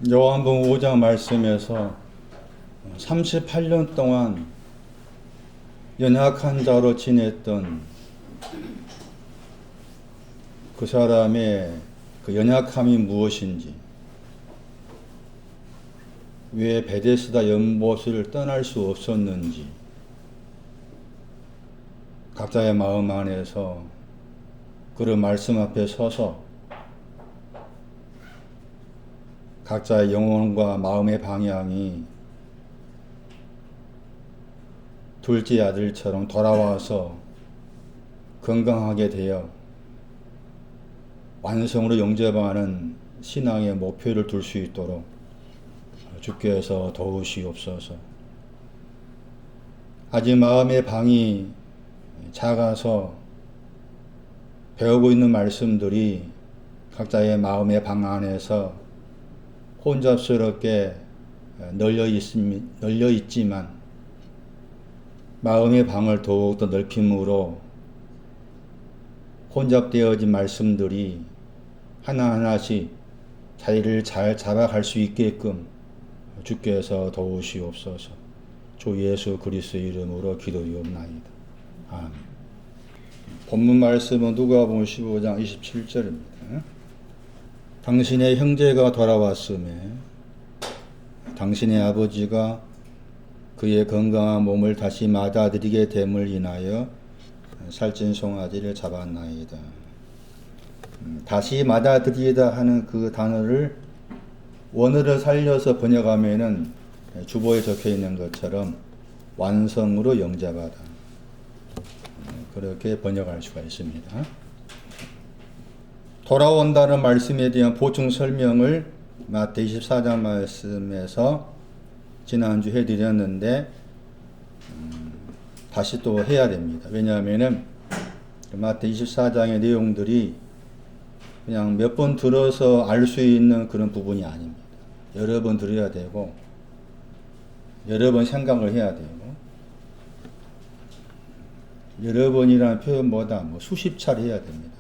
요한복음 5장 말씀에서 38년 동안 연약한 자로 지냈던 그 사람의 그 연약함이 무엇인지, 왜 베데스다 연못을 떠날 수 없었는지, 각자의 마음 안에서 그런 말씀 앞에 서서 각자의 영혼과 마음의 방향이 둘째 아들처럼 돌아와서 건강하게 되어 완성으로 영접하는 신앙의 목표를 둘 수 있도록 주께서 도우시옵소서. 아직 마음의 방이 작아서 배우고 있는 말씀들이 각자의 마음의 방 안에서 혼잡스럽게 널려 있지만 마음의 방을 더욱더 넓힘으로 혼잡되어진 말씀들이 하나하나씩 자리를 잘 잡아갈 수 있게끔 주께서 도우시옵소서. 주 예수 그리스도의 이름으로 기도리옵나이다. 아멘. 본문 말씀은 누가복음 15장 27절입니다. 당신의 형제가 돌아왔음에 당신의 아버지가 그의 건강한 몸을 다시 맞아들이게 됨을 인하여 살찐 송아지를 잡았나이다. 다시 맞아들이다 하는 그 단어를 원어를 살려서 번역하면은 주보에 적혀 있는 것처럼 완성으로 영접하다, 그렇게 번역할 수가 있습니다. 돌아온다는 말씀에 대한 보충 설명을 마태 24장 말씀에서 지난주 해드렸는데 다시 또 해야 됩니다. 왜냐하면은 마태 24장의 내용들이 그냥 몇 번 들어서 알 수 있는 그런 부분이 아닙니다. 여러 번 들어야 되고 여러 번 생각을 해야 되고, 여러 번이라는 표현보다 수십 차례 해야 됩니다.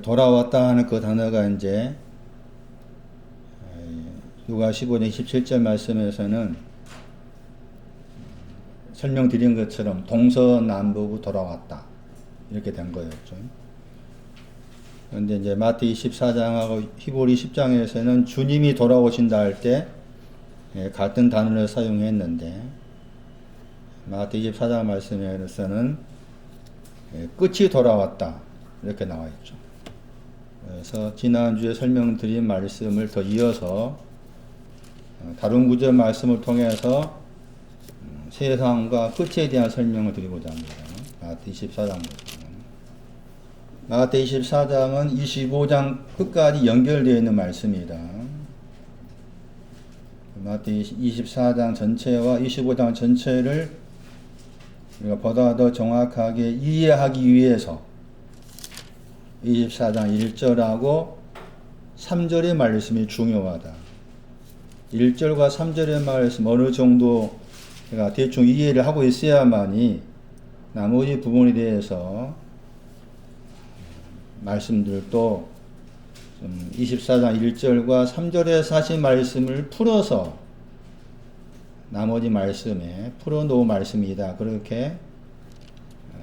돌아왔다 하는 그 단어가 이제 누가 15장 27절 말씀에서는 설명드린 것처럼 동서남북으로 돌아왔다 이렇게 된 거였죠. 그런데 이제 마태 24장하고 히브리 10장에서는 주님이 돌아오신다 할 때 같은 단어를 사용했는데 마태 24장 말씀에서는 끝이 돌아왔다 이렇게 나와 있죠. 그래서 지난주에 설명드린 말씀을 더 이어서 다른 구절 말씀을 통해서 세상과 끝에 대한 설명을 드리고자 합니다. 마태 24장. 마태 24장은 25장 끝까지 연결되어 있는 말씀이다. 마태 24장 전체와 25장 전체를 우리가 보다 더 정확하게 이해하기 위해서 24장 1절하고 3절의 말씀이 중요하다. 1절과 3절의 말씀 어느 정도 대충 이해를 하고 있어야만이 나머지 부분에 대해서 말씀들도 24장 1절과 3절의 사실 말씀을 풀어서 나머지 말씀에 풀어놓은 말씀이다, 그렇게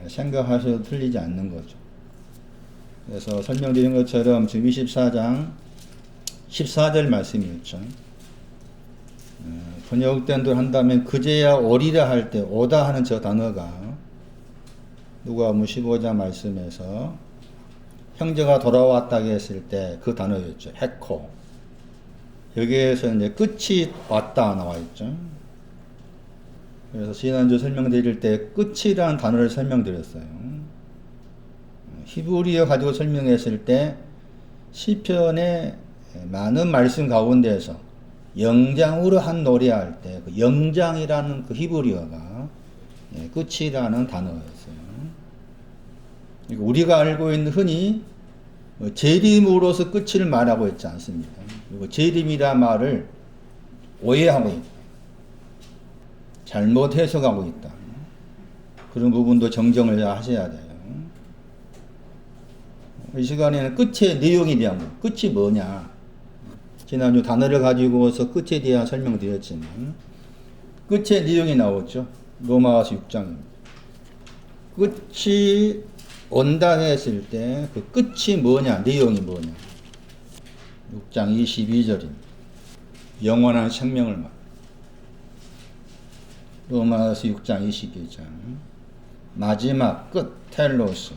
생각하셔도 틀리지 않는 거죠. 그래서 설명드린 것처럼 지금 24장 14절 말씀이었죠. 번역된 대로 한다면 그제야 오리라 할 때 오다 하는 저 단어가 누가복음 15장 말씀에서 형제가 돌아왔다고 했을 때 그 단어였죠. 헤코. 여기에서 이제 끝이 왔다 나와 있죠. 그래서 지난주 설명드릴 때 끝이라는 단어를 설명드렸어요. 히브리어 가지고 설명했을 때 시편의 많은 말씀 가운데에서 영장으로 한 노래할 때 그 영장이라는 그 히브리어가 끝이라는 단어였어요. 우리가 알고 있는 흔히 재림으로서 끝을 말하고 있지 않습니다. 그리고 재림이란 말을 오해하고 있다, 잘못 해석하고 있다, 그런 부분도 정정을 하셔야 돼요. 이 시간에는 끝의 내용에 대한 거, 끝이 뭐냐, 지난주 단어를 가지고서 끝에 대한 설명드렸지만 끝의 내용이 나오죠. 로마서 6장입니다. 끝이 온다 했을 때 그 끝이 뭐냐, 내용이 뭐냐. 6장 22절입니다. 영원한 생명을 말. 로마서 6장 22절. 마지막 끝, 텔로스.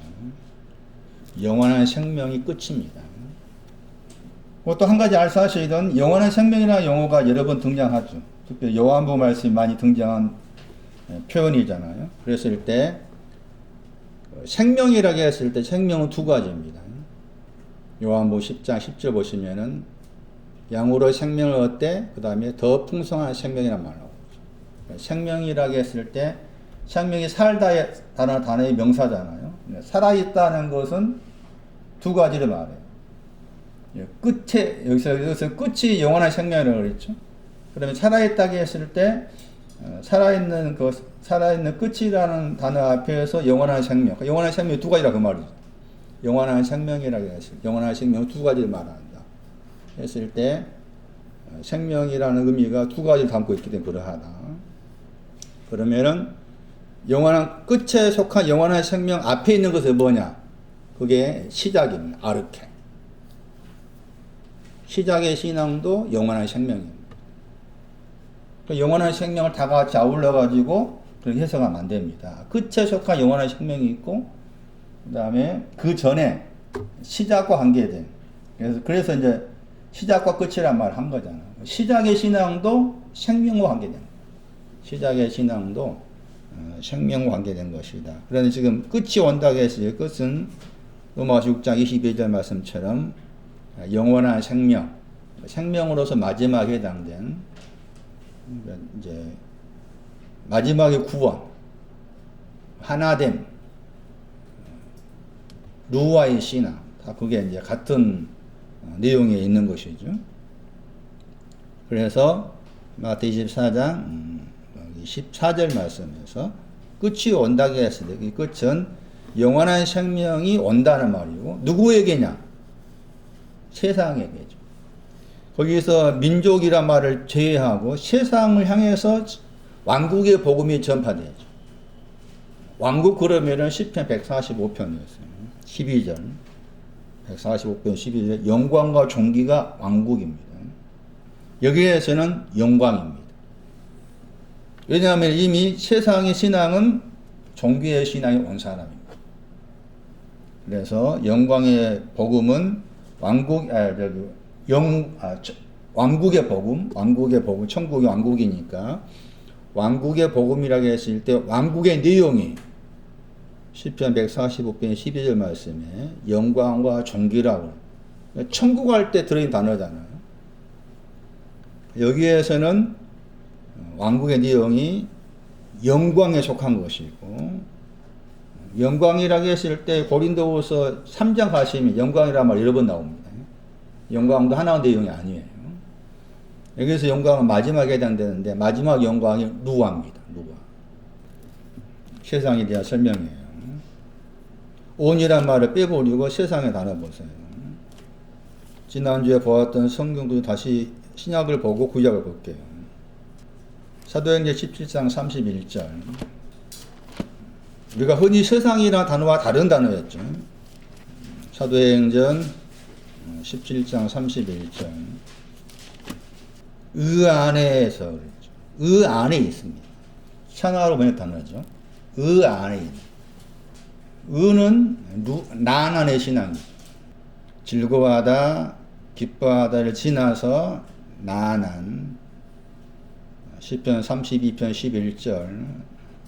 영원한 생명이 끝입니다. 또 한 가지 알 사실은 영원한 생명이라는 용어가 여러 번 등장하죠. 특별히 요한복음 말씀이 많이 등장한 표현이잖아요. 그랬을 때 생명이라고 했을 때 생명은 두 가지입니다. 요한복음 10장 10절 보시면은 양으로 생명을 얻되 그 다음에 더 풍성한 생명이란 말을 나오죠. 생명이라고 했을 때 생명이 살다라는 단어의 명사잖아요. 살아있다는 것은 두 가지를 말해요. 끝에 여기서 끝이 영원한 생명이라고 그랬죠. 그러면 살아있다고 했을 때 살아있는 끝이라는 단어 앞에서 영원한 생명, 영원한 생명이 두 가지라 그 말이죠. 영원한 생명이라고 했을 때 영원한 생명 두 가지를 말한다 했을 때 생명이라는 의미가 두 가지를 담고 있기 때문에 그러하다. 그러면은 영원한 끝에 속한 영원한 생명 앞에 있는 것은 뭐냐? 그게 시작입니다. 아르케. 시작의 신앙도 영원한 생명입니다. 영원한 생명을 다 같이 아울러 가지고 그렇게 해석하면 안 됩니다. 끝에 속한 영원한 생명이 있고 그 다음에 그 전에 시작과 관계된 그래서 이제 시작과 끝이란 말을 한 거잖아요. 시작의 신앙도 생명과 관계된 시작의 신앙도 생명과 관계된 것이다. 그런데 지금 끝이 온다고 했어요. 끝은 로마서 6장 22절 말씀처럼 영원한 생명, 생명으로서 마지막에 해당된 이제 마지막의 구원, 하나됨, 루와의 신앙, 다 그게 이제 같은 내용에 있는 것이죠. 그래서 마태 24장 14절 말씀에서 끝이 온다고 했을 때 이 끝은 영원한 생명이 온다는 말이고 누구에게냐? 세상에게죠. 거기서 민족이란 말을 제외하고 세상을 향해서 왕국의 복음이 전파되죠. 왕국 그러면은 시편 145편이었어요. 12절. 145편 12절. 영광과 존귀가 왕국입니다. 여기에서는 영광입니다. 왜냐하면 이미 세상의 신앙은 존귀의 신앙이 온 사람입니다. 그래서 영광의 복음은 왕국의 복음, 천국이 왕국이니까 왕국의 복음이라고 했을 때 왕국의 내용이 시편 145편 12절 말씀에 영광과 존귀라고 천국 갈 때 들어있는 단어잖아요. 여기에서는 왕국의 내용이 영광에 속한 것이고 영광이라고 했을 때 고린도후서 3장 가시면 영광이라는 말 여러 번 나옵니다. 영광도 하나의 내용이 아니에요. 여기서 영광은 마지막에 해당되는데 마지막 영광이 루아입니다. 루아. 세상에 대한 설명이에요. 온이란 말을 빼버리고 세상에 단어 보세요. 지난주에 보았던 성경도 다시 신약을 보고 구약을 볼게요. 사도행전 17장 31절. 우리가 흔히 세상이라는 단어와 다른 단어였죠. 사도행전 17장 31절. 안에서 그랬죠. 안에 있습니다. chan아로 번역 단어죠. 안에 있는. 는 난안의 신앙이죠. 즐거워하다, 기뻐하다를 지나서 난안. 시편 32편 11절,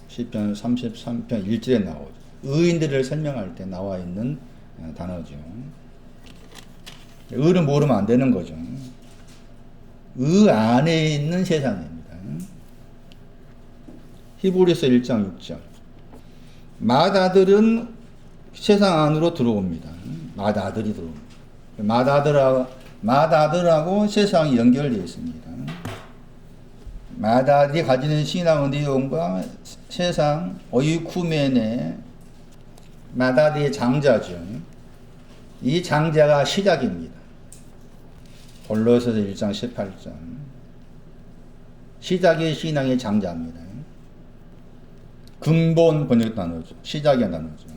시편 33편 1절에 나오죠. 의인들을 설명할 때 나와 있는 단어죠. 의를 모르면 안 되는 거죠. 안에 있는 세상입니다. 히브리서 1장 6절. 맏아들은 세상 안으로 들어옵니다. 맏아들이 들어옵니다. 맏아들하고 세상이 연결되어 있습니다. 맏아들이 가지는 신앙의 내용과 세상 오이쿠멘의 맏아들이 장자죠. 이 장자가 시작입니다. 골로새서 1장 18절. 시작이 신앙의 장자입니다. 근본 번역 단어죠. 시작의 단어죠.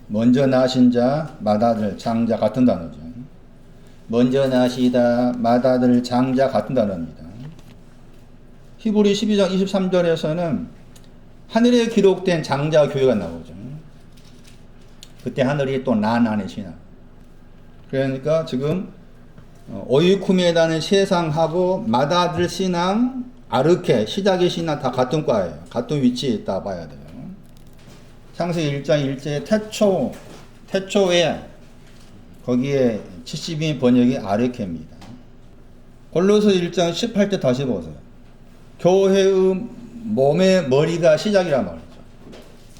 먼저 나신 자, 맏아들, 장자 같은 단어죠. 먼저 나시다, 맏아들, 장자 같은 단어입니다. 히브리 12장 23절에서는 하늘에 기록된 장자 교회가 나오죠. 그때 하늘이 또 나난의 신앙. 그러니까 지금 오이쿠메다는 세상하고 맏아들 신앙, 아르케, 시작의 신앙 다 같은 과예요. 같은 위치에 있다 봐야 돼요. 창세기 1장 1절에 태초에 거기에 70인 번역이 아르케입니다. 골로새 1장 18절 다시 보세요. 교회의 몸의 머리가 시작이란 말이죠.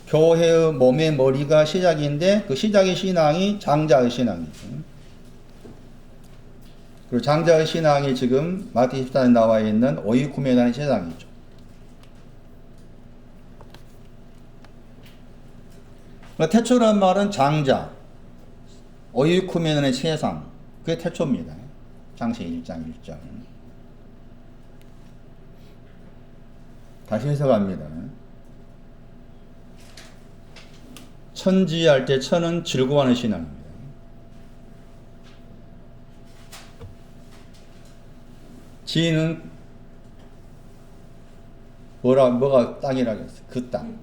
교회의 몸의 머리가 시작인데 그 시작의 신앙이 장자의 신앙이죠. 그리고 장자의 신앙이 지금 마태 14장에 나와 있는 오이쿠메나의 세상이죠. 태초란 말은 장자, 오이쿠메나의 세상, 그게 태초입니다. 창세기 1장 1절. 다시 해석합니다. 천지할 때 천은 즐거워하는 신앙입니다. 지는 뭐가 땅이라고 했어요? 그 땅.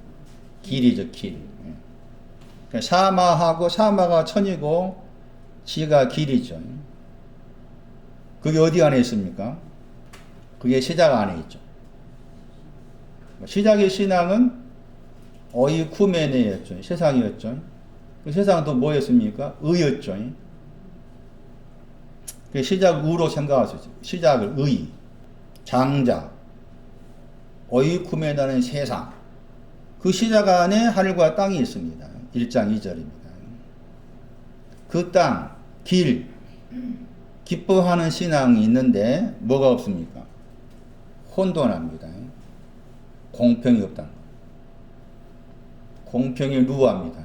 길이죠, 길. 사마하고 사마가 천이고 지가 길이죠. 그게 어디 안에 있습니까? 그게 시작 안에 있죠. 시작의 신앙은 오이쿠메네였죠. 세상이었죠. 그 세상은 또 뭐였습니까? 의였죠. 그 시작 의로 생각할 수 있어요. 시작을 의, 장자, 오이쿠메나는 세상. 그 시작 안에 하늘과 땅이 있습니다. 1장 2절입니다. 그 땅, 길, 기뻐하는 신앙이 있는데 뭐가 없습니까? 혼돈합니다. 공평이 없다는 것. 공평이 루어합니다.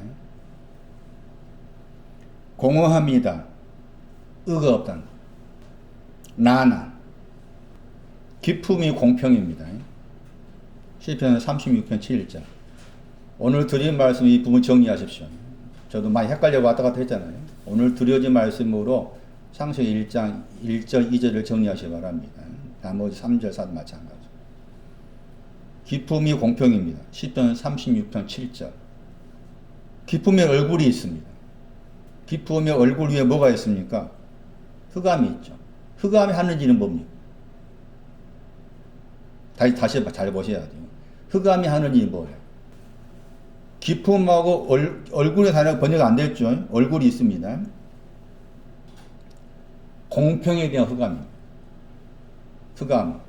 공허합니다. 의가 없다는 것. 나난. 기품이 공평입니다. 시편 36편 7절. 오늘 드린 말씀 이 부분 정리하십시오. 저도 많이 헷갈려 왔다 갔다 했잖아요. 오늘 드려진 말씀으로 창세기 1장 1절 2절을 정리하시기 바랍니다. 나머지 3절 4절 마찬가지. 기품이 공평입니다. 시편 36편 7절. 기품의 얼굴이 있습니다. 기품의 얼굴 위에 뭐가 있습니까? 흑암이 있죠. 흑암이 하는 일은 뭡니까? 다시 잘 보셔야 돼요. 흑암이 하는 일이 뭐예요? 기품하고 얼굴의 단어가 번역 안 됐죠. 얼굴이 있습니다. 공평에 대한 흑암입니다. 흑암.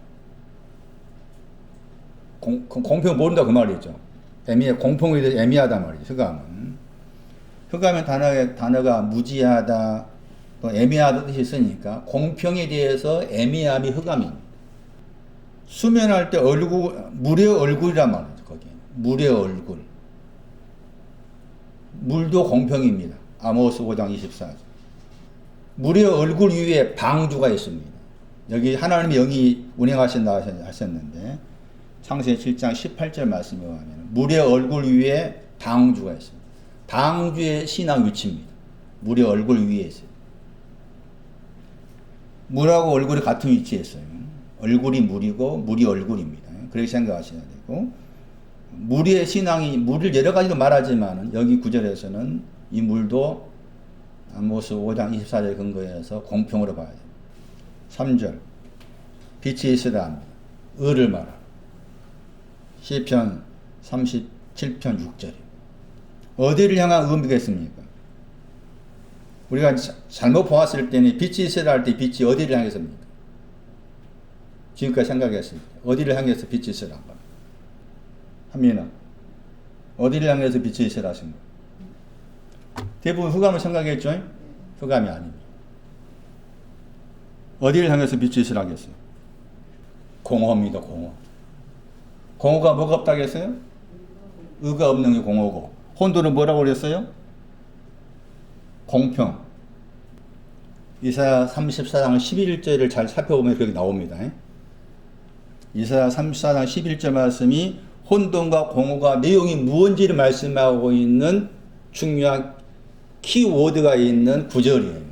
공평 모른다 그 말이죠. 공평에 대해서 애매하다 말이죠. 흑암은. 흑암의 단어가 무지하다, 또 애매하다 뜻이 있으니까 공평에 대해서 애매함이 흑암입니다. 수면할 때 물의 얼굴이란 말이죠. 거기 물의 얼굴. 물도 공평입니다. 아모스 5장 24절. 물의 얼굴 위에 방주가 있습니다. 여기 하나님의 영이 운행하신다 하셨는데 창세기 7장 18절 말씀에 의하면 물의 얼굴 위에 방주가 있습니다. 방주의 신앙 위치입니다. 물의 얼굴 위에 있어요. 물하고 얼굴이 같은 위치에 있어요. 얼굴이 물이고 물이 얼굴입니다. 그렇게 생각하셔야 되고, 물의 신앙이, 물을 여러 가지로 말하지만 여기 구절에서는 이 물도 아모스 5장 24절 근거해서 공평으로 봐야 됩니다. 3절 빛이 있으라 합니다. 의를 말하라. 시편 37편 6절입니다. 어디를 향한 의미겠습니까? 우리가 잘못 보았을 때는 빛이 있으라 할 때 빛이 어디를 향했습니까? 지금까지 생각했을 때 어디를 향해서 빛이 있으라 한 겁니까? 한민아, 어디를 향해서 빛이 있으라 하신 거예요? 대부분 흑암을 생각했죠? 흑암이 아닙니다. 어디를 향해서 빛이 있으라 하겠어요? 공허입니다. 공허. 공허가 뭐가 없다고 했어요? 의가 없는 게 공허고, 혼돈은 뭐라고 그랬어요? 공평. 이사야 34장 11절을 잘 살펴보면 그렇게 나옵니다. 이사야 34장 11절 말씀이 혼돈과 공허가 내용이 무언지를 말씀하고 있는 중요한 키워드가 있는 구절이에요.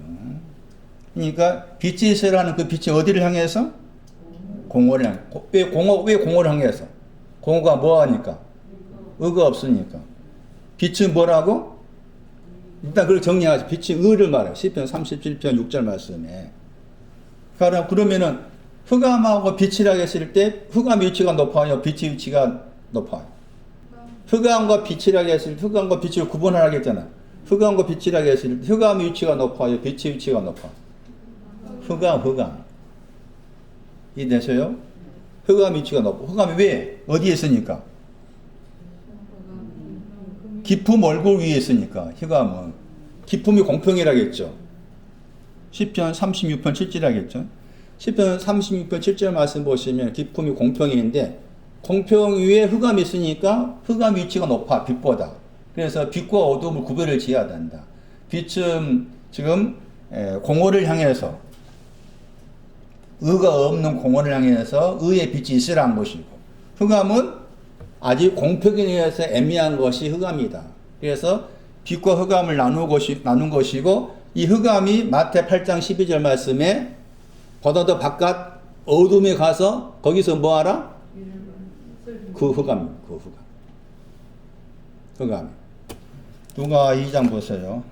그러니까 빛이 있으라는 그 빛이 어디를 향해서? 공허를 향해. 왜 공허를 향해서? 공허가 뭐 하니까? 의가 없으니까. 빛은 뭐라고? 일단 그걸 정리하죠. 빛이 의를 말해요. 시편 37편 6절 말씀에. 그러면은 흑암하고 빛이라고 했을 때 흑암의 위치가 높아요? 빛의 위치가 높아요? 흑암과 빛이라고 했을 때 흑암과 빛을 구분하라고 했잖아. 흑암과 빛이라고 했을 때 흑암의 위치가 높아요? 빛의 위치가 높아요? 흑암. 이해되세요? 흑암 위치가 높고. 흑암이 왜? 어디에 있으니까? 기품 얼굴 위에 있으니까. 흑암은. 기품이 공평이라겠죠. 시편 36편 7절이라겠죠. 시편 36편 7절 말씀 보시면 기품이 공평인데 공평 위에 흑암이 있으니까 흑암 위치가 높아. 빛보다. 그래서 빛과 어둠을 구별을 지어야 된다. 빛은 지금 공허를 향해서 의가 없는 공허를 향해서 의의 빛이 있으라는 것이고 흑암은 아직 공평에 의해서 애매한 것이 흑암이다. 그래서 빛과 흑암을 나눈 것이고 이 흑암이 마태 8장 12절 말씀에 보다 더 바깥 어둠에 가서 거기서 뭐하라? 그 흑암. 누가 2장 보세요.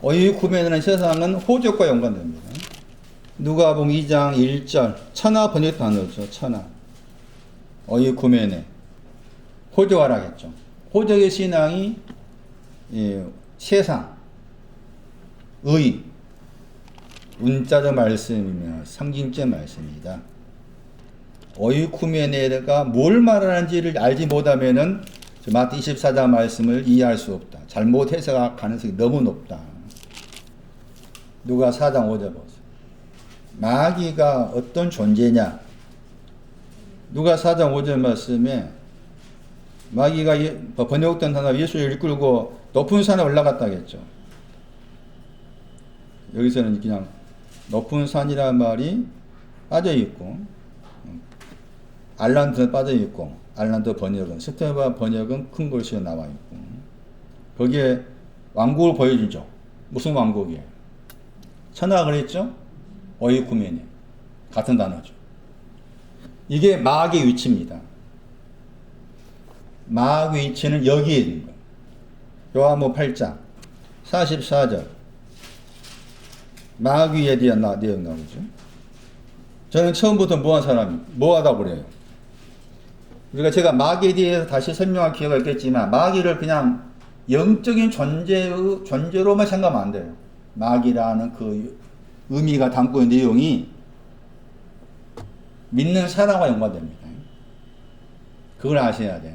어이쿠메네는 세상은 호적과 연관됩니다. 누가복음 2장 1절 천하 번역 단어죠. 천하. 어이쿠메네. 호적하라겠죠. 호적의 신앙이 세상, 의, 문자적 말씀이며 상징적 말씀입니다. 어이쿠메네가 뭘 말하는지를 알지 못하면은 마태 24장 말씀을 이해할 수 없다. 잘못 해석할 가능성이 너무 높다. 누가 4장 5절 보세요. 마귀가 어떤 존재냐? 누가 4장 5절 말씀에 마귀가 번역된 단어 예수를 이끌고 높은 산에 올라갔다겠죠. 여기서는 그냥 높은 산이라는 말이 빠져있고 알란드 빠져있고 알란드 번역은 스테바 번역은 큰 글씨로 나와있고 거기에 왕국을 보여주죠. 무슨 왕국이에요? 천하 그랬죠? 어이쿠메네 같은 단어죠. 이게 마귀의 위치입니다. 마귀의 위치는 여기에 있는 거예요. 요한복음 8장 44절 마귀에 대한 내용 나오죠. 저는 처음부터 뭐 하다 그래요. 우리가 제가 마귀에 대해서 다시 설명할 기회가 있겠지만 마귀를 그냥 영적인 존재로만 생각하면 안 돼요. 마귀라는 그 의미가 담고 있는 내용이 믿는 사람과 연관됩니다. 그걸 아셔야 돼요.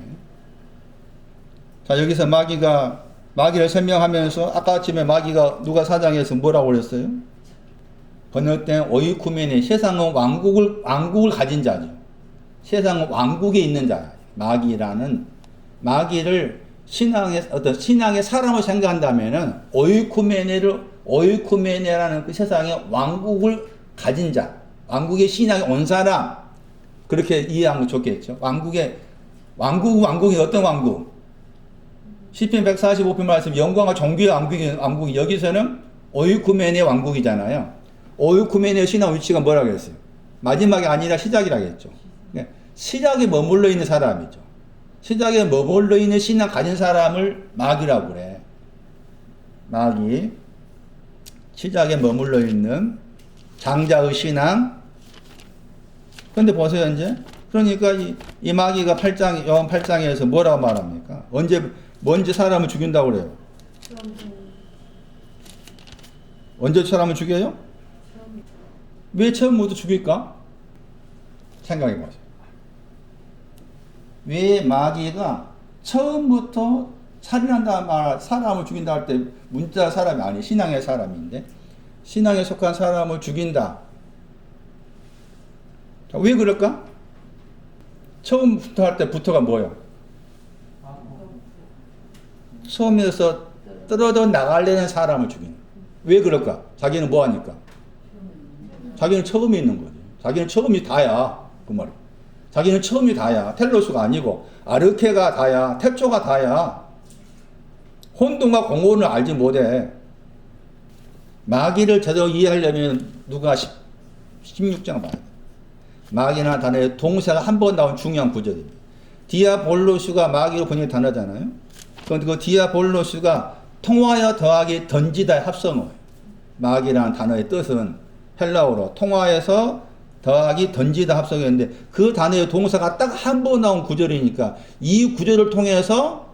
자, 여기서 마귀를 설명하면서 아까 아침에 마귀가 누가 4장에서 뭐라고 그랬어요? 번역된 어이쿠메네 세상은 왕국을 가진 자죠. 세상은 왕국에 있는 자. 마귀를 신앙의 사람을 생각한다면은 어이쿠메네라는 그 세상에 왕국을 가진 자. 왕국의 신앙에 온 사람. 그렇게 이해하면 좋겠죠. 왕국이 어떤 왕국? 시편 145편 말씀 영광과 존귀의 왕국이 여기서는 어이쿠메네 왕국이잖아요. 어이쿠메네 신앙 위치가 뭐라고 했어요? 마지막이 아니라 시작이라고 했죠. 시작에 머물러 있는 사람이죠. 시작에 머물러 있는 신앙 가진 사람을 마귀라고 그래. 마귀. 시작에 머물러 있는 장자의 신앙. 그런데 보세요, 이제. 그러니까 이 마귀가 요한 8장에서 뭐라고 말합니까? 언제 사람을 죽인다고 그래요? 언제 사람을 죽여요? 왜 처음부터 죽일까? 생각해 보세요. 왜 마귀가 처음부터 사람을 죽인다 할 때 문자 사람이 아니 신앙의 사람인데 신앙에 속한 사람을 죽인다. 자, 왜 그럴까? 처음부터 할 때부터가 뭐예요? 처음에서 떨어져 나가려는 사람을 죽이는. 왜 그럴까? 자기는 뭐 하니까? 자기는 처음이 있는 거지. 자기는 처음이 다야. 그 말이야. 자기는 처음이 다야. 텔로스가 아니고 아르케가 다야. 태초가 다야. 혼돈과 공허를 알지 못해. 마귀를 제대로 이해하려면 누가 16장 봐야 돼. 마귀나 단어의 동사가 한 번 나온 중요한 구절입니다. 디아볼로스가 마귀로 번역된 단어잖아요. 그 디아볼로스가 통하여 더하기 던지다의 합성어예요. 마귀라는 단어의 뜻은 헬라어로 통하여서 더하기 던지다 합성어였는데 그 단어의 동사가 딱 한 번 나온 구절이니까 이 구절을 통해서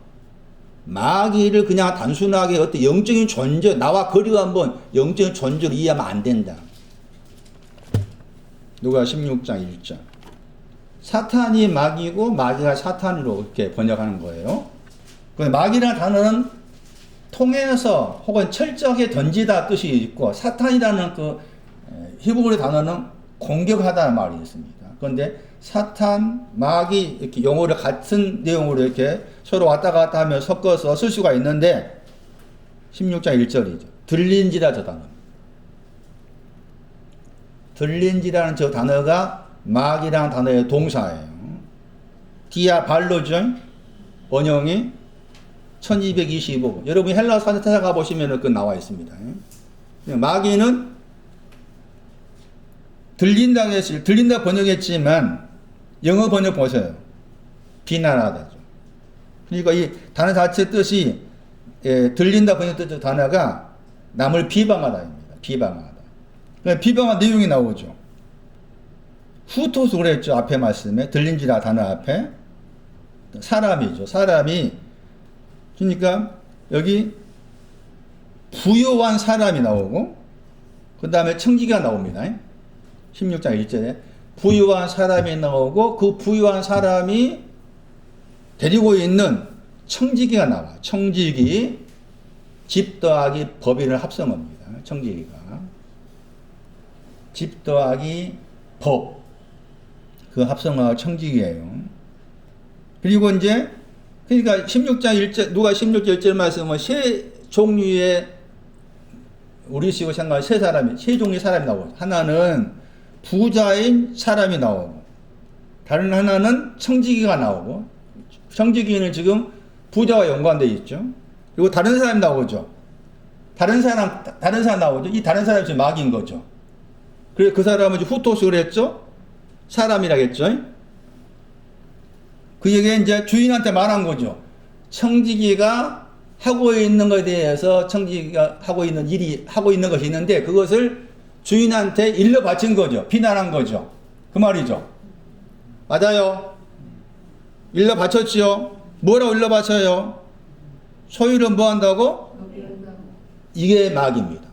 마귀를 그냥 단순하게 어떤 영적인 존재, 나와 거리가 한번 영적인 존재로 이해하면 안 된다. 누가 16장 1절. 사탄이 마귀고 마귀가 사탄으로 이렇게 번역하는 거예요. 마귀라는 단어는 통해서 혹은 철저하게 던지다 뜻이 있고 사탄이라는 그 히브리 단어는 공격하다는 말이 있습니다. 그런데 사탄, 마귀 이렇게 용어를 같은 내용으로 이렇게 서로 왔다 갔다 하며 섞어서 쓸 수가 있는데 16장 1절이죠. 들린지라 저 단어. 들린지라는 저 단어가 마귀라는 단어의 동사예요. 디아발로죠. 번역이 1225. 여러분이 헬라어 사전 찾아가 보시면 그 나와 있습니다. 마귀는 들린다고 했어요. 들린다 번역했지만 영어 번역 보세요. 비난하다죠. 그러니까 이 단어 자체 뜻이 들린다 번역된 단어가 남을 비방하다입니다. 비방하다. 비방한 내용이 나오죠. 후토스 그랬죠. 앞에 말씀에 들린지라 단어 앞에 사람이죠. 사람이 그러니까 여기 부요한 사람이 나오고 그 다음에 청지기가 나옵니다. 16장 1절에 부유한 사람이 나오고 그 부유한 사람이 데리고 있는 청지기가 나와. 청지기 집 더하기 법인을 합성합니다. 청지기가 집 더하기 법 그 합성어가 청지기예요. 그리고 이제 그러니까 16장 1절 누가 16절 1절 말씀은 세 종류의 우리 식으로 생각하면 세 종류의 사람이 나오죠. 하나는 부자인 사람이 나오고 다른 하나는 청지기가 나오고 청지기는 지금 부자와 연관되어 있죠. 그리고 다른 사람이 나오죠. 다른 사람 나오죠. 이 다른 사람이 지금 마귀인 거죠. 그래서 그 사람은 후토스 그랬죠. 사람이라겠죠. 그 얘기가 이제 주인한테 말한 거죠. 청지기가 하고 있는 것에 대해서 청지기가 하고 있는 것이 있는데 그것을 주인한테 일러 바친 거죠. 비난한 거죠. 그 말이죠. 맞아요. 일러 바쳤지요. 뭐라고 일러 바쳐요? 소유를 뭐 한다고? 이게 마귀입니다.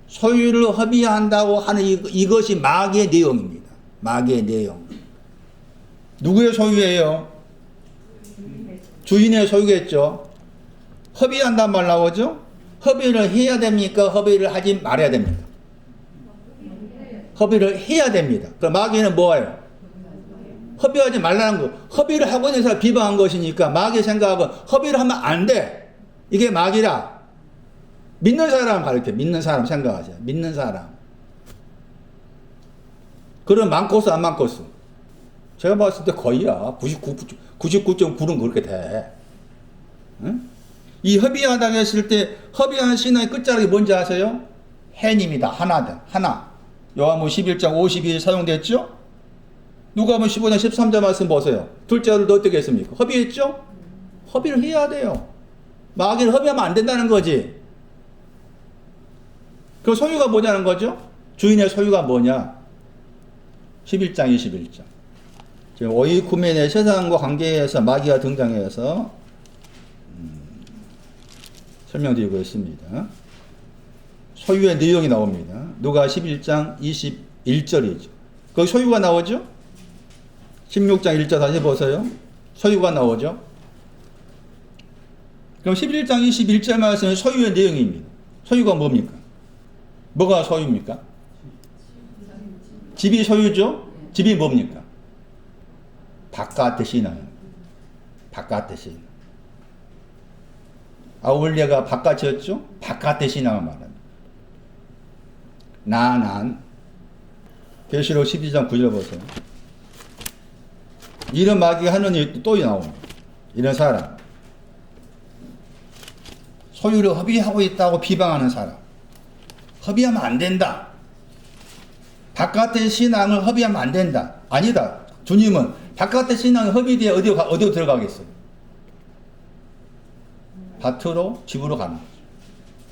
소유를 허비한다고 하는 이것이 마귀의 내용입니다. 마귀의 내용. 누구의 소유예요? 주인의 소유겠죠. 허비한단 말 나오죠? 허비를 해야 됩니까? 허비를 하지 말아야 됩니까? 허비를 해야 됩니다. 그럼 마귀는 뭐예요? 허비하지 말라는 거. 허비를 하고 있는 사람 비방한 것이니까 마귀의 생각은 허비를 하면 안 돼. 이게 마귀라. 믿는 사람 가르쳐. 믿는 사람 생각하세요. 믿는 사람. 그럼 많고스 안 많고스? 제가 봤을 때 거의야. 99.9는 그렇게 돼. 응? 이 허비하다고 했을 때 허비한 신앙의 끝자락이 뭔지 아세요? 해님이다. 하나다. 하나. 요한복음 11장 52절 사용됐죠? 누가복음 15장 13절 말씀 보세요. 둘째를 어떻게 했습니까? 허비했죠? 허비를 해야 돼요. 마귀를 허비하면 안 된다는 거지. 그럼 소유가 뭐냐는 거죠? 주인의 소유가 뭐냐? 11장 21절. 지금 오이쿠멘의 세상과 관계에서 마귀가 등장해서 설명드리고 있습니다. 소유의 내용이 나옵니다. 누가 11장 21절이죠. 거기 소유가 나오죠? 16장 1절 다시 보세요. 소유가 나오죠? 그럼 11장 21절 말씀은 소유의 내용입니다. 소유가 뭡니까? 뭐가 소유입니까? 집이 소유죠? 집이 뭡니까? 바깥의 신앙. 바깥의 신앙. 아울레가 바깥이었죠? 바깥의 신앙을 말합니다. 난. 계시록 12장 9절 보세요. 이런 마귀가 하는 일이 또 나옵니다. 이런 사람. 소유를 허비하고 있다고 비방하는 사람. 허비하면 안 된다. 바깥의 신앙을 허비하면 안 된다. 아니다. 주님은 바깥의 신앙이 허비되어 어디로 들어가겠어요? 밭으로 집으로 가는 거죠.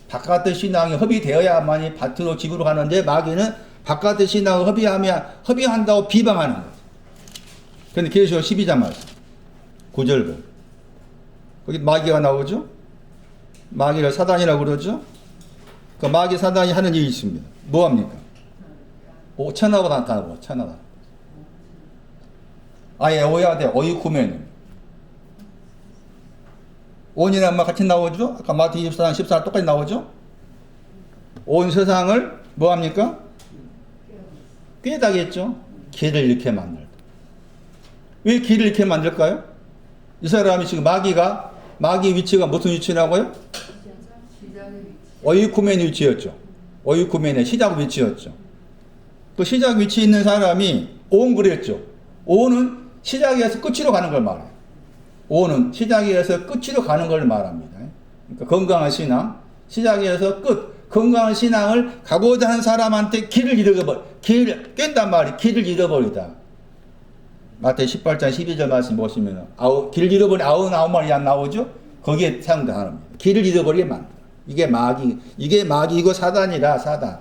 바깥의 신앙이 허비되어야만이 밭으로 집으로 가는데 마귀는 바깥의 신앙을 허비한다고 비방하는 거죠. 그런데 계시록 12장 말씀 9절 보 거기 마귀가 나오죠. 마귀를 사단이라고 그러죠. 그 마귀 사단이 하는 일이 있습니다. 뭐합니까? 천하고 나타나고 천하가 아예 오야돼 어이쿠멘 온이란 말 같이 나오죠. 아까 마태 24장 14장 똑같이 나오죠. 온 세상을 뭐합니까? 깨닫겠죠. 길을 잃게 만들다. 왜 길을 잃게 만들까요? 이 사람이 지금 마귀 위치가 무슨 위치라고요? 어이쿠멘의 위치였죠. 어이쿠멘의 시작 위치였죠. 그 시작 위치에 있는 사람이 온 그랬죠. 온은 시작에서 끝으로 가는 걸 말해요. 온은 시작에서 끝으로 가는 걸 말합니다. 그러니까 건강한 신앙, 시작에서 끝, 건강한 신앙을 가고자 하는 사람한테 길을 깬단 말이에요. 길을 잃어버리다. 마태 18장 12절 말씀 보시면 길 잃어버린 99마리 안 나오죠? 거기에 사용당합니다. 길을 잃어버리게 만들어. 이게 마귀이고 사단이라 사단.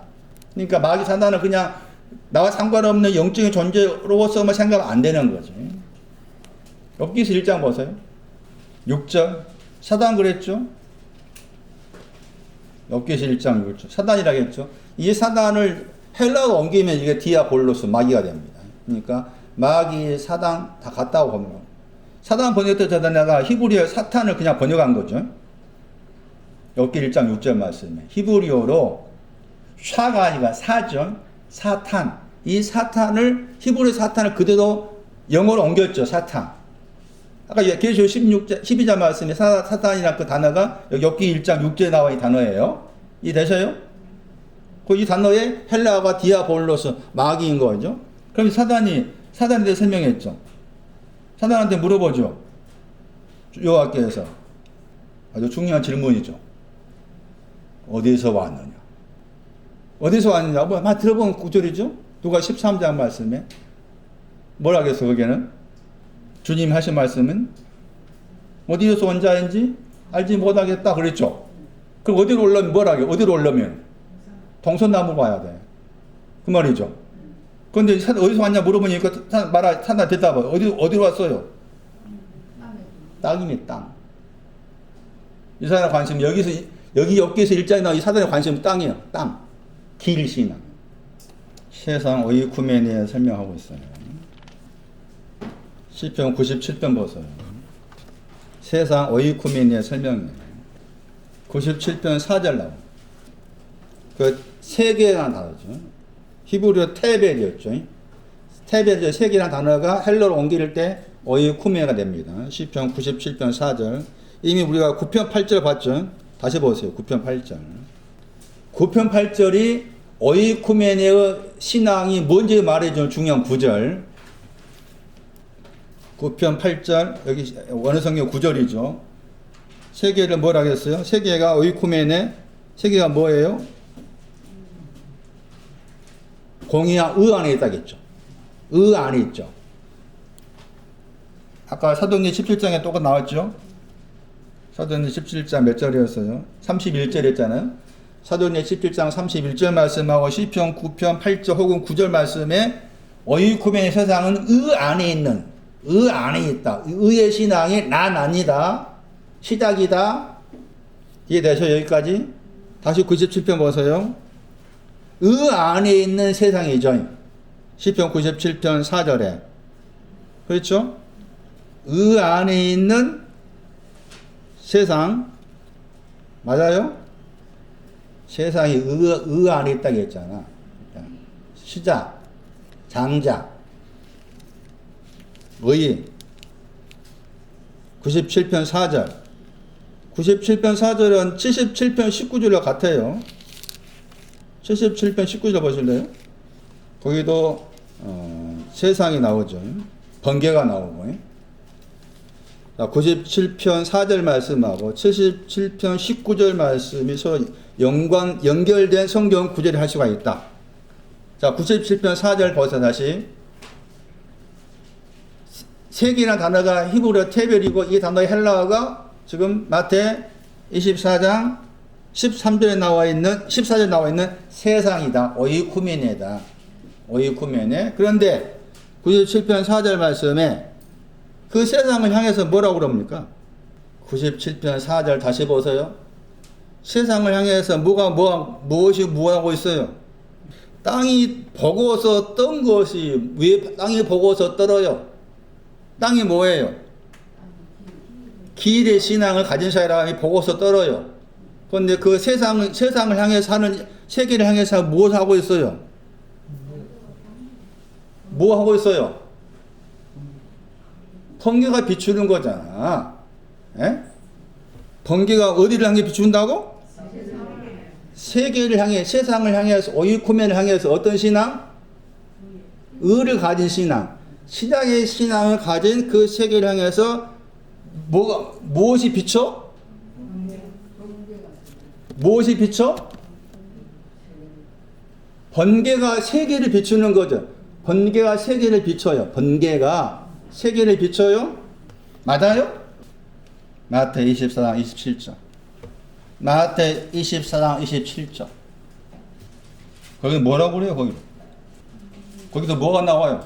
그러니까 마귀 사단은 그냥 나와 상관없는 영적인 존재로서만 생각하면 안 되는 거죠. 욥기서 1장 보세요. 6절. 사단 그랬죠? 욥기서 1장 6절. 사단이라고 했죠. 이 사단을 헬라어로 옮기면 이게 디아볼로스, 마귀가 됩니다. 그러니까 마귀, 사단 다 같다고 보면 사단 번역될 때 내가 히브리어 사탄을 그냥 번역한 거죠. 욥기 1장 6절 말씀에 히브리어로 샤가 아니라 사죠. 사탄. 이 사탄을 히브리 사탄을 그대로 영어로 옮겼죠. 사탄. 아까 계시록 12장 말씀에 사탄이라는 그 단어가 여기 욥기 1장 6절에 나와 이 단어예요. 이해되셔요? 이 단어의 헬라어가 디아볼로스, 마귀인 거죠. 그럼 사단에 대해 설명했죠. 사단한테 물어보죠. 여호와께서 아주 중요한 질문이죠. 어디서 왔느냐? 어디서 왔느냐? 막 들어본 구절이죠. 누가 13장 말씀에 뭐라 그랬어? 거기에는 주님 하신 말씀은 어디서 온 자인지 알지 못하겠다 그랬죠. 그럼 어디로 올라면 뭐라고? 어디로 올라면 동서나무 봐야 돼. 그 말이죠. 그런데 어디서 왔냐 물어보니까 사단 대답해. 어디로 왔어요? 땅이네, 땅. 이 사람 관심 여기 엽기에서 1장에 나와 이 사단의 관심은 땅이에요. 땅. 길신앙. 세상 어이쿠메니에 설명하고 있어요. 시편 97편 보세요. 세상 어이쿠메니에 설명해요. 97편 4절 나와요. 그 세 개란 단어죠. 히브리어 테벨이었죠. 테벨 세 개란 단어가 헬러로 옮길 때 어이쿠메가 됩니다. 시편 97편 4절. 이미 우리가 9편 8절 봤죠. 다시 보세요. 9편 8절. 9편 8절이 어이쿠메네의 신앙이 뭔지 말해주는 중요한 구절. 9편 8절, 여기 원어성경 9절이죠. 세계를 뭐라 했어요? 세계가 어이쿠메네, 세계가 뭐예요? 공의와 의 안에 있다겠죠. 의 안에 있죠. 아까 사도행전 17장에 똑같이 나왔죠. 사도행전 17장 몇 절이었어요? 31절 했잖아요. 사도행전 17장 31절 말씀하고 시편 9편 8절 혹은 9절 말씀에 어이쿠메네 세상은 의 안에 있는, 의 안에 있다. 의의 신앙이 난 아니다. 시작이다. 이해되셔? 여기까지? 다시 97편 보세요. 의 안에 있는 세상이죠. 시편 97편 4절에. 그렇죠? 의 안에 있는 세상. 맞아요? 세상이 의 안에 있다고 했잖아. 시작, 장작, 의. 97편 4절. 97편 4절은 77편 19절과 같아요. 77편 19절 보실래요? 거기도 세상이 나오죠. 번개가 나오고. 자, 97편 4절 말씀하고 77편 19절 말씀이 서로 연결된 성경 구절을 할 수가 있다. 자, 97편 4절 보세요. 다시. 세계라는 단어가 히브리어 테벨이고 이 단어의 헬라어가 지금 마태 24장 13절에 나와 있는 14절에 나와 있는 세상이다. 오이쿠메네다. 오이쿠메네. 그런데 97편 4절 말씀에 그 세상을 향해서 뭐라고 그럽니까? 97편 4절 다시 보세요. 세상을 향해서 무엇이 무하고 있어요? 땅이 보고서 떤 것이 왜 땅이 보고서 떨어요? 땅이 뭐예요? 기일의 신앙을 가진 사람이 보고서 떨어요. 그런데 그 세상을 향해서 사는 세계를 향해서 무엇을 하고 있어요? 뭐 하고 있어요? 번개가 비추는 거잖아. 에? 번개가 어디를 향해 비춘다고? 세계를 향해, 세상을 향해서, 오이쿠멘을 향해서 어떤 신앙? 의를 가진 신앙. 신앙의 신앙을 가진 그 세계를 향해서 무엇이 비춰? 무엇이 비춰? 번개가 세계를 비추는 거죠. 번개가 세계를 비춰요. 번개가 세계를 비춰요? 맞아요? 마태 24장 27절. 마태 24장 27절. 거기 뭐라고 그래요? 거기서 뭐가 나와요?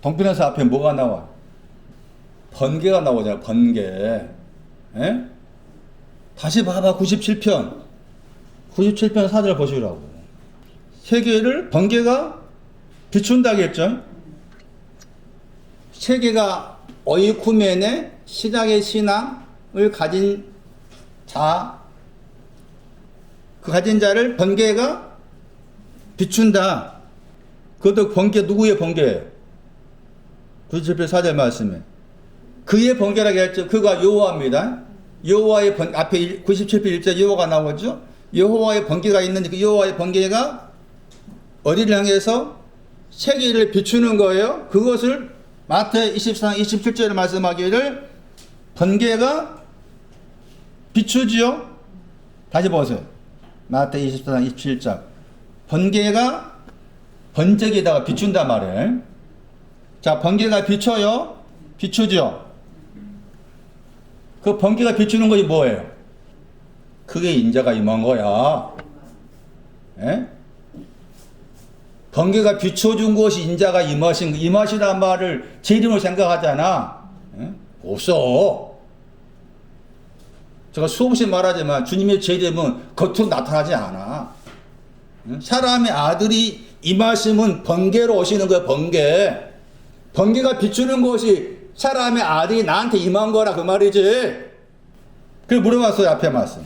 동편에서 앞에 뭐가 나와? 번개가 나오잖아요. 번개. 에? 다시 봐봐. 97편 4절 보시라고. 세계를 번개가 비춘다겠죠? 세계가 오이쿠멘의 신앙의 신앙을 가진 자, 그 가진 자를 번개가 비춘다. 그것도 번개 누구의 번개예요? 97편 4절 말씀에 그의 번개라고 했죠. 그가 여호와입니다. 여호와의 앞에 97편 1절 여호와가 나오죠. 여호와의 번개가 있는데 그 여호와의 번개가 어디를 향해서 세계를 비추는 거예요. 그것을 마태 24장 27절에 말씀하기를 번개가 비추지요. 다시 보세요. 마태 24장 27절. 번개가 번쩍이다가 비춘다 말이에요. 자, 번개가 비춰요. 비추죠. 그 번개가 비추는 것이 뭐예요? 그게 인자가 임한 거야. 에? 번개가 비춰준 것이 인자가 임하시란 말을 제 이름으로 생각하잖아. 에? 없어. 제가 수없이 말하지만 주님의 제 이름은 겉으로 나타나지 않아. 사람의 아들이 임하심은 번개로 오시는 거야. 번개가 비추는 것이 사람의 아들이 나한테 임한 거라 그 말이지. 그래 물어봤어요. 앞에 말씀.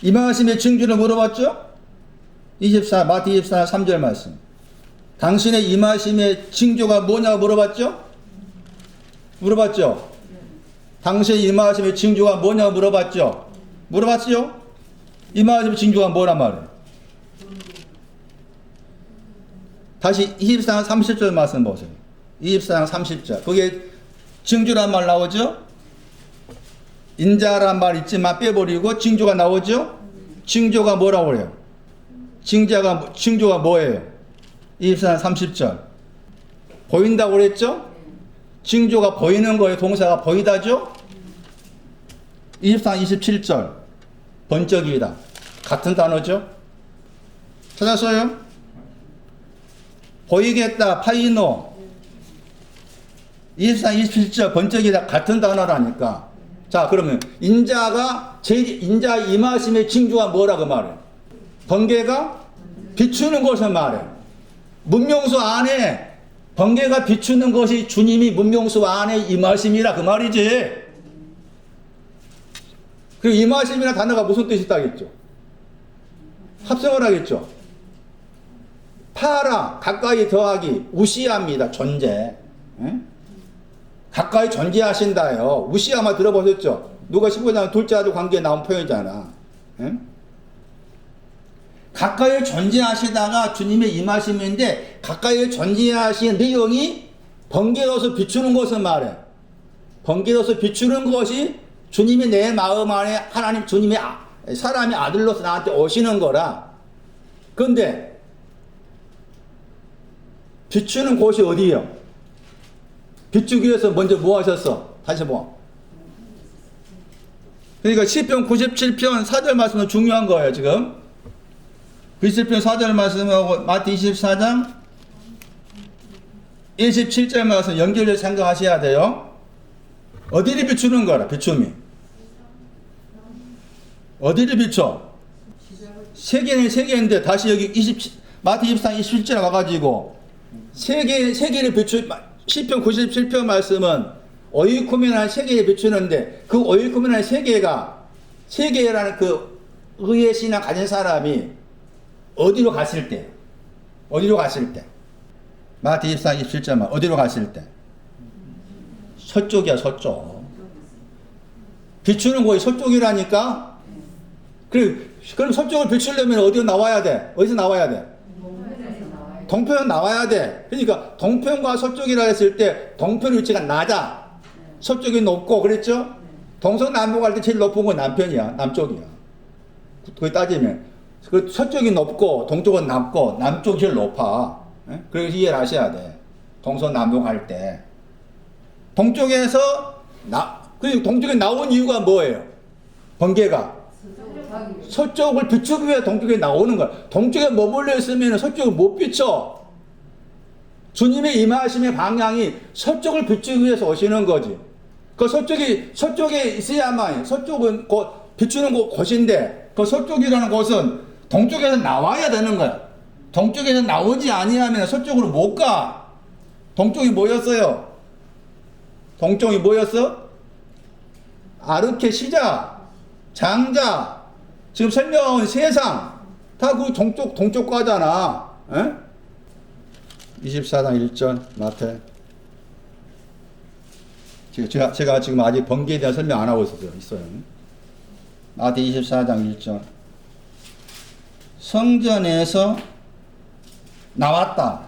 임하심의 징조를 물어봤죠? 마태 24, 3절 말씀. 당신의 임하심의 징조가 뭐냐고 물어봤죠? 당신의 임하심의 징조가 뭐냐고 물어봤죠? 임하심의 징조가 뭐란 말이에요? 다시 24장 30절 말씀 보세요. 24장 30절. 거기에 징조란 말 나오죠? 인자란 말 있지만 빼버리고 징조가 나오죠? 징조가 뭐라고 그래요? 징조가 뭐예요? 24장 30절. 보인다고 그랬죠? 징조가 보이는 거예요. 동사가 보이다죠? 24장 27절. 번쩍이다. 같은 단어죠? 찾았어요? 보이겠다. 파이노. 24장 27절. 번쩍이다. 같은 단어라니까. 자, 그러면 인자 임하심의 징조가 뭐라고 말해? 번개가 비추는 것을 말해. 문명수 안에 번개가 비추는 것이 주님이 문명수 안에 임하심이라 그 말이지. 그리고 임하심이라는 단어가 무슨 뜻이 있다겠죠? 합성을 하겠죠. 파라 가까이 더하기 우시아입니다. 존재. 에? 가까이 존재하신다요. 우시아마 들어보셨죠? 누가 15장 둘째 아들 관계에 나온 표현이잖아. 에? 가까이 존재하시다가 주님의 임하심인데 가까이 존재하신 내용이 번개로서 비추는 것을 말해. 번개로서 비추는 것이 주님이 내 마음 안에 하나님 주님의 사람의 아들로서 나한테 오시는 거라. 그런데 비추는 곳이 어디예요? 비추기 위해서 먼저 뭐 하셨어? 다시 뭐? 그러니까 시편 97편 4절 말씀은 중요한 거예요 지금. 97편 4절 말씀하고 마태 24장 27절 말씀 연결해서 생각하셔야 돼요. 어디를 비추는 거라 비춤이? 어디를 비춰? 세계는 세계인데 다시 여기 마태 24장 27절에 와가지고 세계를 비추 시편 97편 말씀은 오이쿠메나의 세계에 비추는데 그 오이쿠메나의 세계라는 그 의의 신앙 가진 사람이 어디로 갔을 때 마태 24장 27절만 어디로 갔을 때 서쪽이야 서쪽. 비추는 곳이 서쪽이라니까. 그럼 서쪽을 비추려면 어디로 나와야 돼? 어디서 나와야 돼? 동편 나와야 돼. 그러니까 동편과 서쪽이라 했을 때 동편 위치가 낮아. 서쪽이 높고 그랬죠? 동서남북 할 때 제일 높은 건 남쪽이야. 그걸 따지면 그 서쪽이 높고 동쪽은 낮고 남쪽이 제일 높아. 그래서 이해를 하셔야 돼. 동서남북 할 때 동쪽에서 동쪽에 나온 이유가 뭐예요? 번개가 서쪽을 비추기 위해 동쪽에 나오는 거야. 동쪽에 머물러 있으면 서쪽을 못 비춰. 주님의 임하심의 방향이 서쪽을 비추기 위해서 오시는 거지. 그 서쪽에 있어야만, 서쪽은 곧 비추는 곳인데, 그 서쪽이라는 곳은 동쪽에서 나와야 되는 거야. 동쪽에서 나오지 아니하면 서쪽으로 못 가. 동쪽이 뭐였어요? 동쪽이 뭐였어? 아르케 시작, 장자, 지금 설명한 세상 다 그 동쪽 과잖아. 24장 1절 마태. 제가 지금 아직 번개에 대한 설명 안 하고 있어요. 마태 24장 1절. 성전에서 나왔다.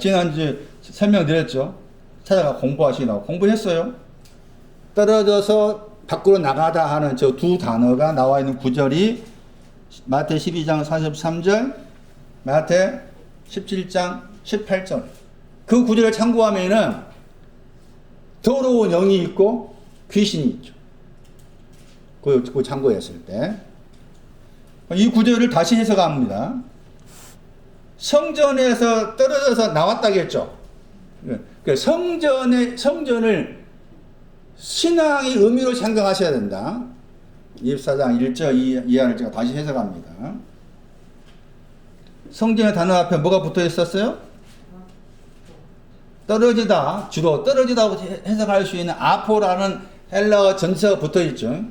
지난주에 설명드렸죠. 찾아가 공부하시라고. 공부했어요. 떨어져서 밖으로 나가다 하는 저 두 단어가 나와 있는 구절이 마태 12장 43절, 마태 17장 18절. 그 구절을 참고하면은 더러운 영이 있고 귀신이 있죠. 그 참고했을 때. 이 구절을 다시 해석합니다. 성전에서 떨어져서 나왔다겠죠. 성전을 신앙의 의미로 생각하셔야 된다. 24장 1절 이하를 제가 다시 해석합니다. 성전의 단어 앞에 뭐가 붙어 있었어요? 떨어지다, 주로 떨어지다고 해석할 수 있는 아포라는 헬라어 전체가 붙어 있죠.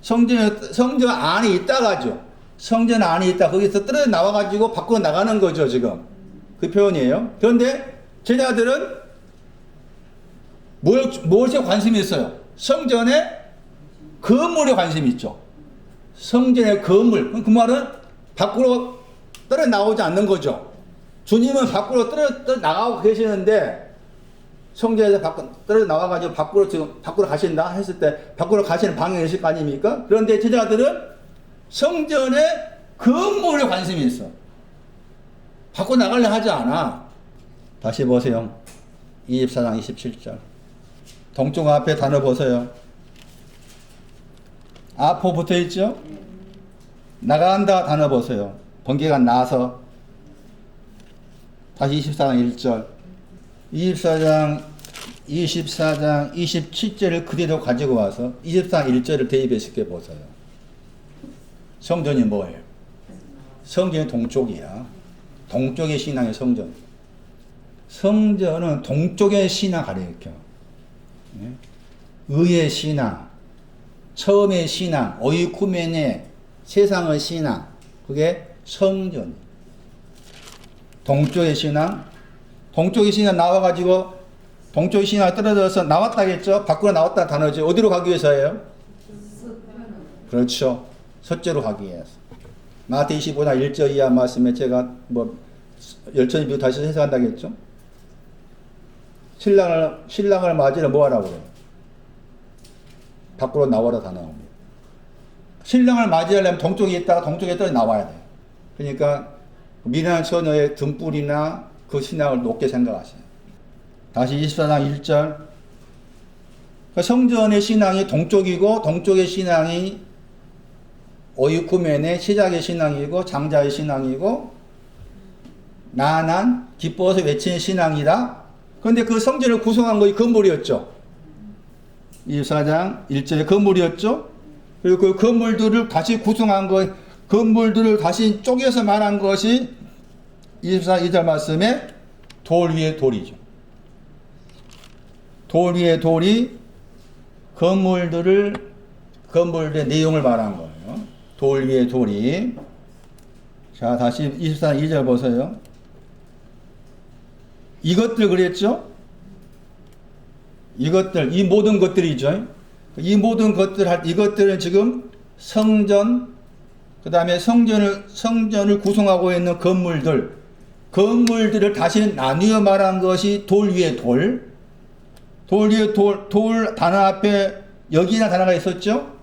성전 안에 있다가죠. 성전 안에 있다. 거기서 떨어져 나와가지고 밖으로 나가는 거죠, 지금. 그 표현이에요. 그런데 제자들은 무엇에 관심이 있어요? 성전의 건물에 관심이 있죠. 성전의 건물. 그 말은 밖으로 떨어 나오지 않는 거죠. 주님은 밖으로 떨어 나가고 계시는데 성전에서 떨어 나와가지고 밖으로 가신다 했을 때 밖으로 가시는 방향이 있을 거 아닙니까? 그런데 제자들은 성전의 건물에 관심이 있어. 밖으로 나가려 하지 않아. 다시 보세요. 24장 27절. 동쪽 앞에 단어 보세요. 아포 붙어 있죠? 나간다 단어 보세요. 번개가 나서. 다시 24장 1절. 24장 27절을 그대로 가지고 와서 24장 1절을 대입해서 보세요. 성전이 뭐예요? 성전이 동쪽이야. 동쪽의 신앙의 성전. 성전은 동쪽의 신앙 가르쳐. 의의 신앙, 처음의 신앙, 오이쿠메네, 세상의 신앙, 그게 성전. 동쪽의 신앙 나와가지고 동쪽의 신앙이 떨어져서 나왔다겠죠? 밖으로 나왔다는 단어죠. 어디로 가기 위해서예요? 그렇죠. 서쪽으로 가기 위해서. 마태 25장 1절 이하 말씀에 제가 뭐 열천이 비유 다시 해석한다겠죠? 신랑을 맞으려 뭐 하라고 그래요? 밖으로 나와라 다 나옵니다. 신랑을 맞이하려면 동쪽에 있다가 동쪽에 떨어져 나와야 돼요. 그러니까 미련한 처녀의 등불이나 그 신앙을 높게 생각하세요. 다시 24장 1절. 성전의 신앙이 동쪽이고 동쪽의 신앙이 오이쿠멘의 시작의 신앙이고 장자의 신앙이고 나난 기뻐서 외치는 신앙이다. 그런데 그 성전을 구성한 것이 건물이었죠. 24장 1절에 건물이었죠. 그리고 그 건물들을 다시 구성한 것, 건물들을 다시 쪼개서 말한 것이 24절 말씀에 돌 위에 돌이죠. 돌 위에 돌이 건물들의 내용을 말한 거예요. 돌 위에 돌이. 자, 다시 24장 2절 보세요. 이것들 그랬죠? 이것들, 이 모든 것들이죠. 이 모든 것들, 이것들은 지금 성전, 그 다음에 성전을 구성하고 있는 건물들을 다시 나뉘어 말한 것이 돌 위에 돌. 돌 위에 돌 단어 앞에 여기나 단어가 있었죠?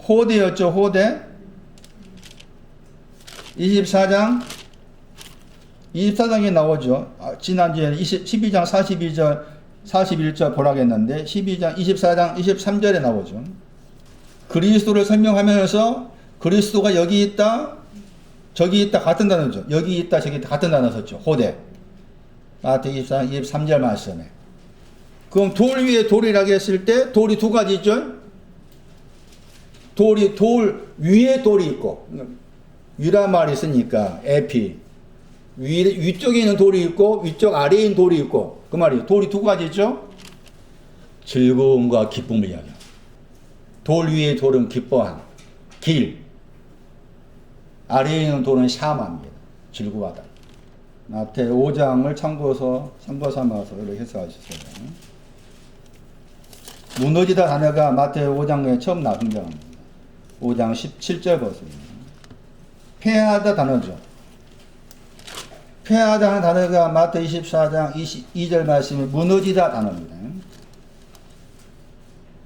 호대였죠, 호대. 24장에 나오죠. 지난주에 12장 41절 보라겠는데 24장 23절에 나오죠. 그리스도를 설명하면서 그리스도가 여기 있다, 저기 있다 같은 단어죠. 여기 있다, 저기 있다 같은 단어 썼죠. 호대. 마태 24장 23절 말씀에. 그럼 돌 위에 돌이라고 했을 때 돌이 두 가지죠. 돌 위에 돌이 있고, 위란 말이 있으니까 에피. 위쪽에 있는 돌이 있고 위쪽 아래에 있는 돌이 있고, 그 말이에요. 돌이 두 가지죠. 즐거움과 기쁨을 이야기합니다. 돌 위의 돌은 기뻐한 길, 아래에 있는 돌은 샤마입니다. 즐거워하다. 마태 5장을 참고 삼아서 이렇게 해석하셨어요. 무너지다 단어가 마태 5장에 처음 등장합니다. 5장 17절 보세요. 패하다 단어죠. 패하다 하는 단어가 마태 24장 22절 말씀에 무너지다 단어입니다.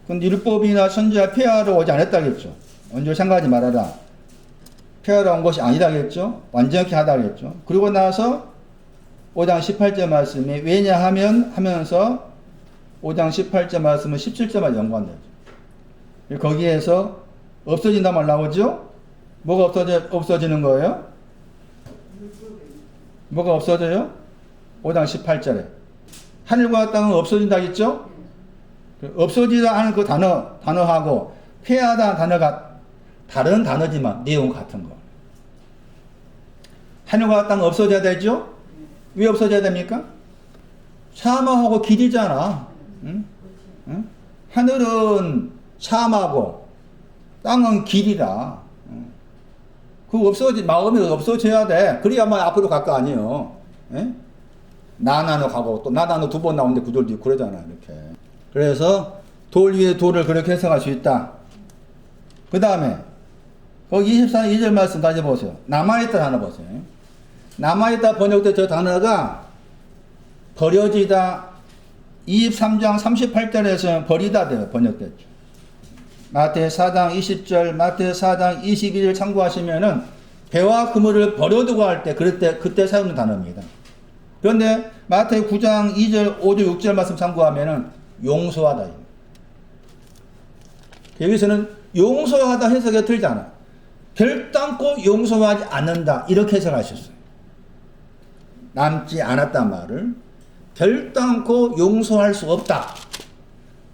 근데 율법이나 선지자 폐하러 오지 않았다겠죠. 언제 생각하지 말아라. 폐하러 온 것이 아니다겠죠. 완전히 하다겠죠. 그리고 나서 5장 18절 말씀에 왜냐하면 하면서 5장 18절 말씀은 17절만 연관되죠. 거기에서 없어진다 말 나오죠. 뭐가 없어지는 거예요? 뭐가 없어져요? 5장 18절에 하늘과 땅은 없어진다겠죠? 없어지다 하는 그 단어하고 폐하다 단어가 다른 단어지만 내용 같은 거. 하늘과 땅은 없어져야 되죠? 왜 없어져야 됩니까? 사막하고 길이잖아. 응? 응? 하늘은 사막하고 땅은 길이라. 마음이 없어져야 돼. 그래야만 앞으로 갈 거 아니에요. 예? 나나노 가고 또 나나노 두 번 나오는데 구절도 있고 그러잖아, 이렇게. 그래서 돌 위에 돌을 그렇게 해석할 수 있다. 그 다음에 거기 24장 2절 말씀 다시 보세요. 남아있다 단어 보세요. 남아있다 번역된 저 단어가 버려지다 23장 38절에서 버리다 돼요. 번역됐죠. 마태 4장 20절, 마태 4장 22절 참고하시면은 배와 그물을 버려두고 할 때 그때 사용하는 단어입니다. 그런데 마태 9장 2절, 5절, 6절 말씀 참고하면은 용서하다. 여기서는 용서하다 해석이 틀리잖아. 결단코 용서하지 않는다. 이렇게 해석하셨어요. 남지 않았단 말을 결단코 용서할 수 없다.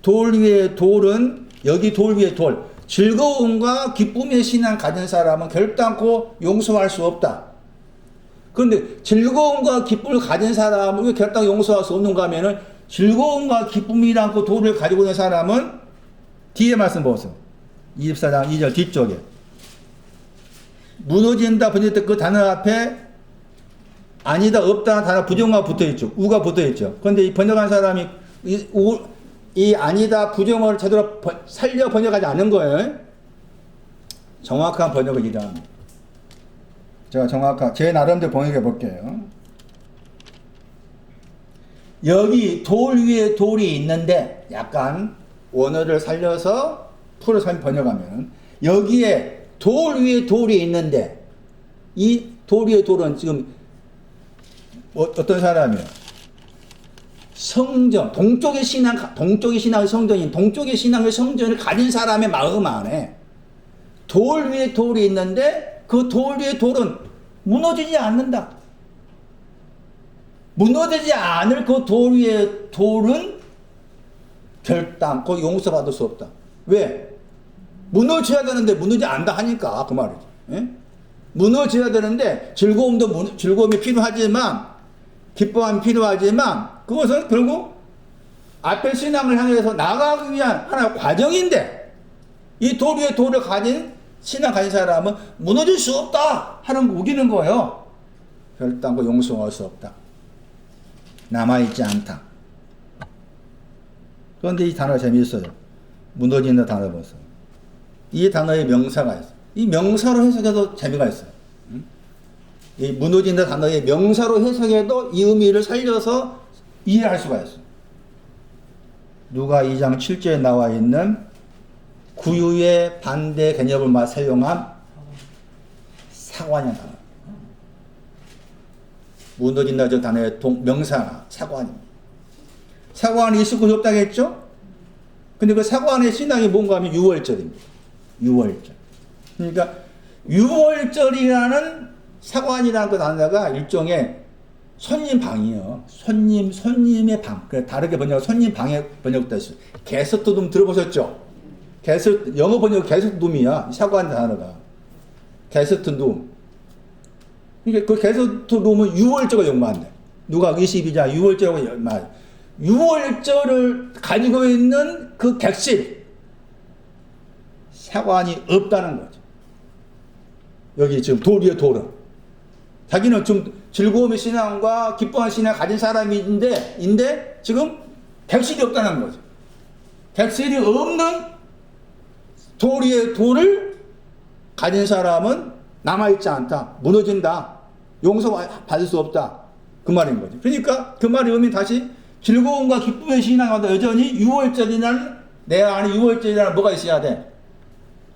돌 위에 돌은 여기 돌 위에 돌. 즐거움과 기쁨의 신앙 가진 사람은 결단코 용서할 수 없다. 그런데 즐거움과 기쁨을 가진 사람은 왜 결단 용서할 수 없는가 하면은 즐거움과 기쁨이란 그 돌을 가지고 있는 사람은 뒤에 말씀 보세요. 24장 2절 뒤쪽에. 무너진다 번역될 그 단어 앞에 아니다 없다 단어 부정어가 붙어있죠. 우가 붙어있죠. 그런데 이 번역한 사람이 이 아니다 부정어를 제대로 살려 번역하지 않은 거예요. 정확한 번역을 이해합니다. 제가 제 나름대로 번역해 볼게요. 여기 돌 위에 돌이 있는데, 약간 원어를 살려서 풀어서 번역하면, 여기에 돌 위에 돌이 있는데, 이 돌 위에 돌은 지금 어떤 사람이에요? 성전, 동쪽의 신앙의 성전인 동쪽의 신앙의 성전을 가진 사람의 마음 안에 돌 위에 돌이 있는데, 그 돌 위에 돌은 무너지지 않는다. 무너지지 않을 그 돌 위에 돌은 결단코 용서받을 수 없다. 왜? 무너져야 되는데 무너지지 않는다 하니까 그 말이죠. 예? 무너져야 되는데 즐거움이 필요하지만, 기쁨이 필요하지만, 그것은 결국 앞에 신앙을 향해서 나가기 위한 하나의 과정인데, 이 돌 위에 돌을 신앙 가진 사람은 무너질 수 없다 하는 거 우기는 거예요. 결단코 용서할 수 없다. 남아있지 않다. 그런데 이 단어가 재미있어요. 무너진다 단어 보세요. 이 단어의 명사가 있어요. 이 명사로 해석해도 재미가 있어요. 이 무너진다 단어의 명사로 해석해도 이 의미를 살려서 이해할 수가 있어요. 누가 2장 7절에 나와 있는 구유의 반대 개념을 사용한 사관이라는 단어. 무너진다 저 단어의 명사가 사관입니다. 사관이 있을 곳이 없다고 했죠? 근데 그 사관의 신앙이 뭔가 하면 유월절입니다. 유월절. 그러니까 유월절이라는 사관이라는 그 단어가 일종의 손님방이에요. 손님의 방. 다르게 손님 방에 번역도 있어요. 게스트룸 들어보셨죠? 영어 번역 게스트룸이야. 사관 단어가. 게스트룸. 그러니까 그 게스트룸은 유월절과 연관돼. 누가 22장 유월절하고 연관. 유월절을 가지고 있는 그 객실. 사관이 없다는 거죠. 여기 지금 돌 위에 돌은. 자기는 좀 즐거움의 신앙과 기뻐하는 신앙을 가진 사람인데 지금 객실이 없다는 거죠. 객실이 없는 돌 위에 돌을 가진 사람은 남아있지 않다. 무너진다. 용서받을 수 없다. 그 말인 거죠. 그러니까 그 말이 의미 다시 즐거움과 기쁨의 신앙과 여전히 유월절이라는 내 안에 유월절이라는 뭐가 있어야 돼?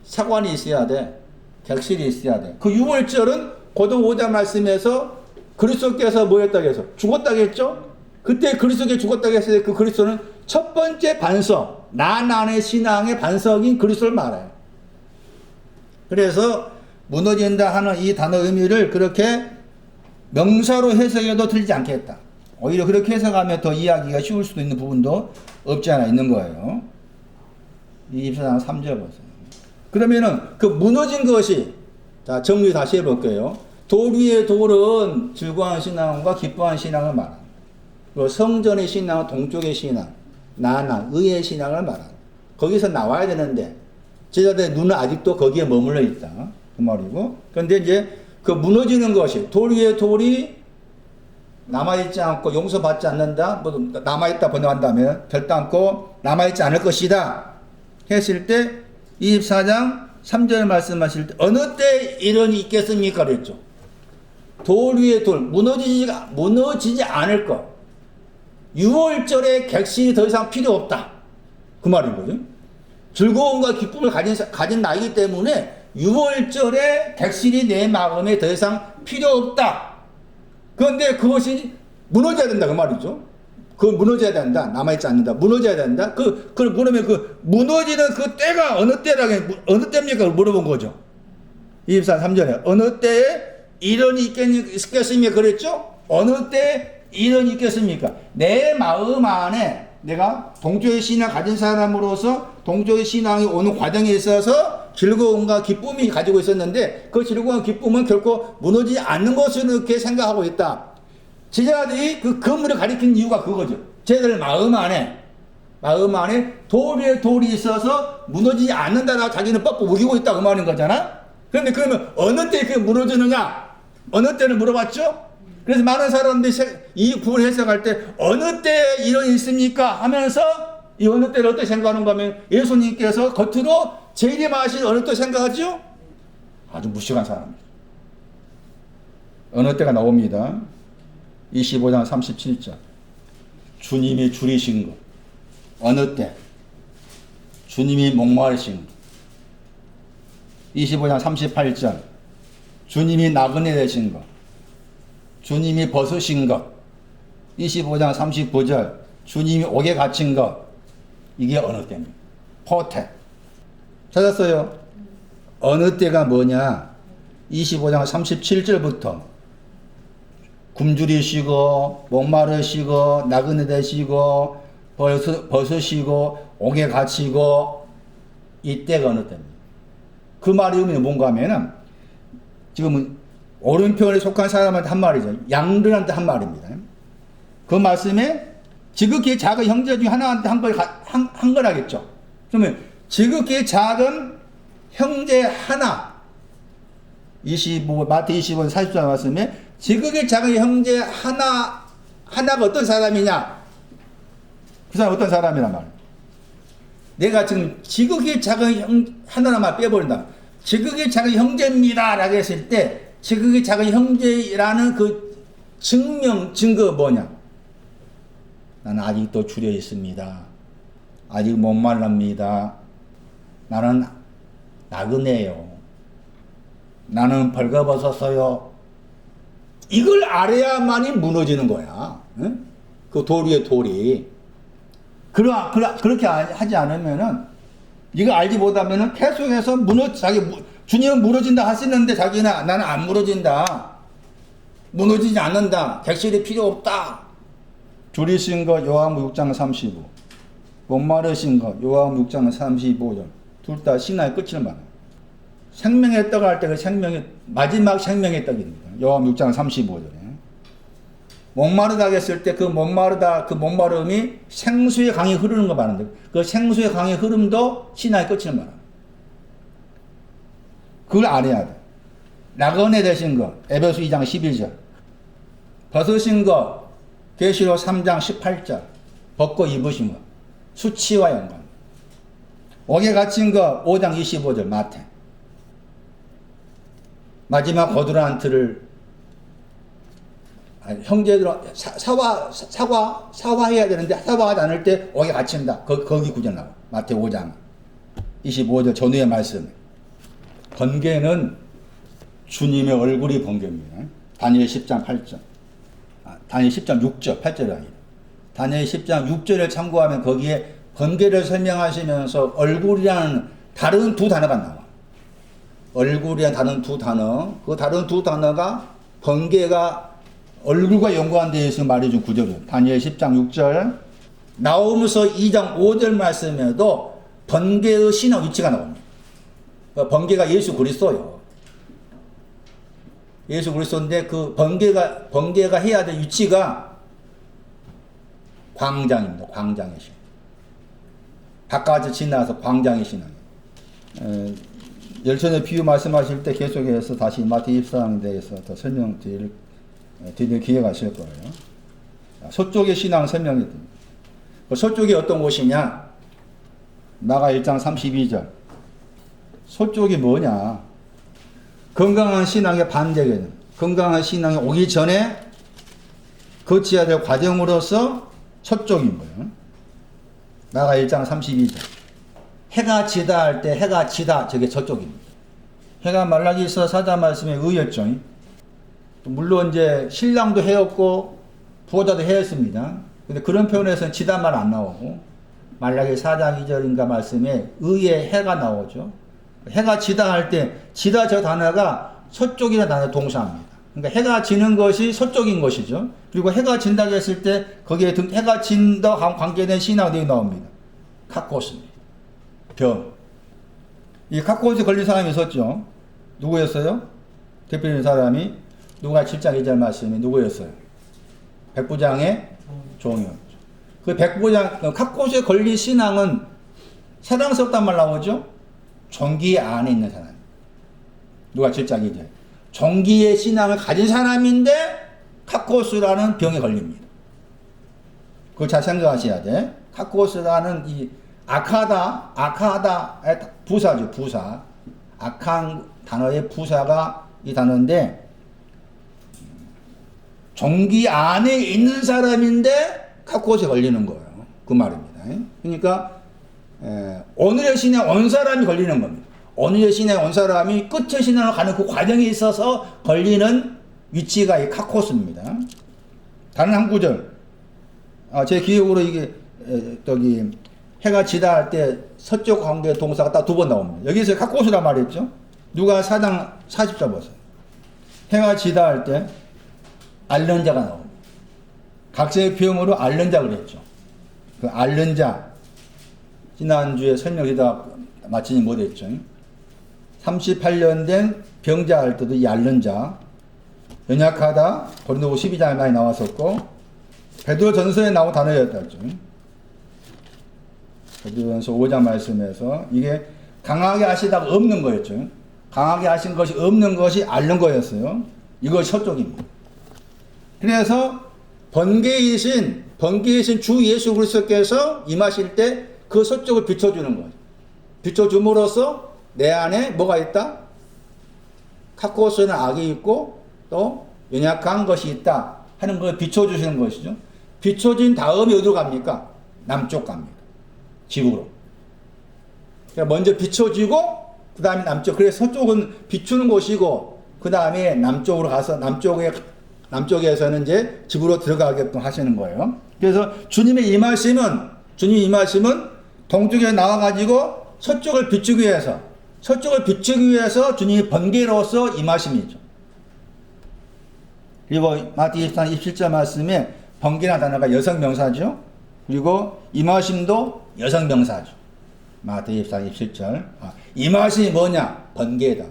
사관이 있어야 돼. 객실이 있어야 돼. 그 유월절은 고등 5장 말씀에서 그리스도께서 뭐였다고 해서 죽었다고 했죠? 그때 그리스도께 죽었다고 했을 때 그 그리스도는 첫 번째 반석, 나 안의 신앙의 반석인 그리스도를 말해요. 그래서 무너진다 하는 이 단어 의미를 그렇게 명사로 해석해도 틀리지 않겠다. 오히려 그렇게 해석하면 더 이해하기가 쉬울 수도 있는 부분도 없지 않아 있는 거예요. 24장 3절 보세요. 그러면은 그 무너진 것이, 자, 정리 다시 해볼게요. 돌 위의 돌은 즐거워하는 신앙과 기뻐하는 신앙을 말합니다. 그리고 성전의 신앙은 동쪽의 신앙, 의의 신앙을 말합니다. 거기서 나와야 되는데, 제자들의 눈은 아직도 거기에 머물러 있다. 그 말이고. 그런데 이제 그 무너지는 것이, 돌 위의 돌이 남아있지 않고 용서받지 않는다. 남아있다 번역한다면 결단코 남아있지 않을 것이다. 했을 때 24장 3절 말씀하실 때 어느 때 이런이 있겠습니까? 그랬죠. 돌 위에 돌, 무너지지 않을 것. 6월절에 객실이 더 이상 필요 없다. 그 말인 거죠. 즐거움과 기쁨을 가진 나이기 때문에 6월절에 객실이 내 마음에 더 이상 필요 없다. 그런데 그것이 무너져야 된다. 그 말이죠. 그건 무너져야 된다. 남아있지 않는다. 무너져야 된다. 그러면 그 무너지는 그 때가 어느 어느 때입니까? 물어본 거죠. 23절에. 어느 때에 이런이 있겠습니까? 그랬죠? 어느 때에 이런이 있겠습니까? 내 마음 안에 내가 동쪽의 신앙을 가진 사람으로서 동쪽의 신앙이 오는 과정에 있어서 즐거움과 기쁨이 가지고 있었는데 그 즐거움과 기쁨은 결코 무너지지 않는 것으로 이렇게 생각하고 있다. 제자들이 그 건물을 가리키는 이유가 그거죠. 제자들 마음 안에 돌 위에 돌이 있어서 무너지지 않는다라고 자기는 뻑뻑 우기고 있다 그 말인 거잖아. 그런데 그러면 어느 때 그게 무너지느냐? 어느 때를 물어봤죠? 그래서 많은 사람들이 이 부분을 해석할 때 어느 때에 이런 있습니까? 하면서 이 어느 때를 어떻게 생각하는가 하면 예수님께서 겉으로 재림하신 어느 때 생각하죠? 아주 무식한 사람입니다. 어느 때가 나옵니다. 25장 37절. 주님이 줄이신 것. 어느 때? 주님이 목마르신 것. 25장 38절. 주님이 나그네 되신 것. 주님이 벗으신 것. 25장 39절. 주님이 옥에 갇힌 것. 이게 어느 때입니까? 포테. 찾았어요? 어느 때가 뭐냐? 25장 37절부터 굶주리시고 목마르시고 나그네 되시고 벗으시고 옥에 갇히고 이때가 어느 때입니까? 그 말이 의미는 뭔가 하면은 지금 오른편에 속한 사람한테 한 말이죠. 양들한테 한 말입니다. 그 말씀에 지극히 작은 형제 중에 하나한테 한 거라겠죠. 그러면 지극히 작은 형제 하나, 마태 25장 40절 말씀에 지극히 작은 형제 하나가 어떤 사람이냐? 그 사람 어떤 사람이란 말이야. 내가 지금 지극히 작은 하나만 빼버린다. 지극히 작은 형제입니다 라고 했을 때 지극히 작은 형제라는 그 증거 뭐냐? 나는 아직도 줄여 있습니다. 아직 못 말랍니다. 나는 나그네요. 나는 벌거벗었어요. 이걸 알아야만이 무너지는 거야. 응? 그 도리의 돌이. 그렇게 하지 않으면은, 이거 알지 못하면은 계속해서 주님은 무너진다 하시는데 자기는 나는 안 무너진다. 무너지지 않는다. 객실이 필요 없다. 줄이신 것 요한복음 6장 35. 목마르신 것 요한복음 6장 35절. 둘 다 신앙의 끝을 말해요. 생명의 떡 할 때 그 마지막 생명의 떡입니다. 요한복음 6장 35절에. 목마르다 했을 때 그 목마름이 생수의 강이 흐르는 거 말하는데 그 생수의 강의 흐름도 신앙의 끝을 말합니다. 그걸 알아야 돼. 나그네 되신 것 에베소 2장 11절. 벗으신 것 계시록 3장 18절. 벗고 입으신 것 수치와 연관. 옥에 갇힌 것 5장 25절 마태. 마지막 거두란트를 형제들 사과해야 되는데 사과하지 않을 때 옥에 갇힌다. 거기 구절 나와. 마태 5장 25절 전후의 말씀. 번개는 주님의 얼굴이 번개입니다. 다니엘 10장 8절. 다니엘 10장 6절 8절이 아니라 다니엘 10장 6절을 참고하면 거기에 번개를 설명하시면서 얼굴이라는 다른 두 단어가 나와. 얼굴이라는 다른 두 단어. 그 다른 두 단어가 번개가 얼굴과 연관되어 있어서 말해준 구절이에요. 다니엘 10장 6절. 나오면서 2장 5절 말씀에도 번개의 신앙 위치가 나옵니다. 번개가 예수 그리스도예요. 예수 그리스도인데 그 번개가 해야 될 위치가 광장입니다. 광장의 신앙. 바깥을 지나서 광장의 신앙. 열천의 비유 말씀하실 때 계속해서 다시 마태 24장에 대해서 더 설명드릴 기회가 있을 거예요. 서쪽의 신앙 설명이 됩니다. 서쪽이 어떤 곳이냐? 마가 1장 32절. 서쪽이 뭐냐? 건강한 신앙의 반대개념. 건강한 신앙이 오기 전에 거쳐야 될 과정으로서 서쪽인 거예요. 마가 1장 32절. 해가 지다 할 때 해가 지다 저게 저쪽입니다. 해가 말라기서 사자 말씀에 의였죠. 물론 이제 신랑도 해였고 부호자도 해였습니다. 근데 그런 표현에서는 지다 말 안 나오고 말라기 4장 2절인가 말씀에 의의 해가 나오죠. 해가 지다 할 때 지다 저 단어가 서쪽이라는 단어 동사입니다. 그러니까 해가 지는 것이 서쪽인 것이죠. 그리고 해가 진다고 했을 때 거기에 해가 진다 관계된 신학들이 나옵니다. 카코스입니다. 병. 이 카코스에 걸린 사람이 있었죠. 누구였어요? 대표적인 사람이 누가 7장 2절 말씀이 누구였어요? 백부장의 종이었죠. 그 백부장, 카코스에 걸린 신앙은 사랑스럽단 말 나오죠? 종기 안에 있는 사람. 누가 7장 2절. 종기의 신앙을 가진 사람인데 카코스라는 병에 걸립니다. 그걸 잘 생각하셔야 돼. 카코스라는 이 아카다의 부사죠, 부사. 악한 단어의 부사가 이 단어인데 종기 안에 있는 사람인데 카코스에 걸리는 거예요. 그 말입니다. 그러니까 오늘의 신에 온 사람이 걸리는 겁니다. 오늘의 신에 온 사람이 끝의 신으로 가는 그 과정에 있어서 걸리는 위치가 이 카코스입니다. 다른 한 구절. 제 기억으로 이게 해가 지다 할 때 서쪽 관계 동사가 딱 2번 나옵니다. 여기서 카코스란 말이었죠. 누가 4장 40절 보세요. 해가 지다 할 때 알른자가 나옵니다. 각세의 표현으로 알른자 그랬죠. 그 알른자 지난주에 설명이다 마치지 못했죠. 38년 된 병자 할 때도 이 알른자 연약하다 고린도후서 12장에 많이 나왔었고 베드로 전서에 나온 단어였다죠. 베드로전서 5장 말씀에서 이게 강하게 하시다가 없는 거였죠. 강하게 하신 것이 없는 것이 앓는 거였어요. 이것이 서쪽입니다. 그래서 번개이신 주 예수 그리스도께서 임하실 때 그 서쪽을 비춰주는 거죠. 비춰줌으로써 내 안에 뭐가 있다? 카코스는 악이 있고 또 연약한 것이 있다 하는 걸 비춰주시는 것이죠. 비춰진 다음에 어디로 갑니까? 남쪽 갑니다. 지구로. 그러니까 먼저 비춰지고 그 다음에 남쪽. 그래서 서쪽은 비추는 곳이고 그 다음에 남쪽으로 가서 남쪽에서는 이제 집으로 들어가게끔 하시는 거예요. 그래서 주님의 임하심은 동쪽에 나와가지고 서쪽을 비추기 위해서 주님이 번개로서 임하심이죠. 그리고 마태 24장 27절 말씀에 번개라는 단어가 여성 명사죠. 그리고 임하심도 여성 명사죠. 마태 24장 27절. 임하심이 뭐냐? 번개다.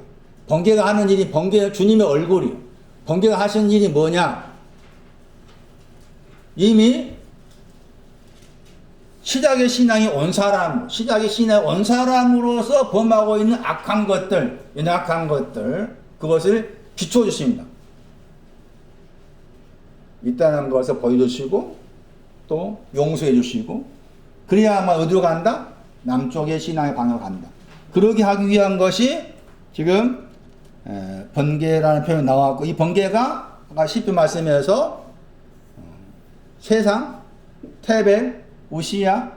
번개가 하는 일이 주님의 얼굴이요. 번개가 하시는 일이 뭐냐? 이미 시작의 신앙이 온 사람으로서 범하고 있는 악한 것들, 연약한 것들, 그것을 비춰주십니다. 있다는 것을 보여주시고, 또 용서해 주시고, 그래야만 어디로 간다? 남쪽의 신앙의 방향으로 간다. 그러게 하기 위한 것이 지금 번개라는 표현이 나왔고, 이 번개가 아까 시편 말씀에서 세상, 테벨, 우시야,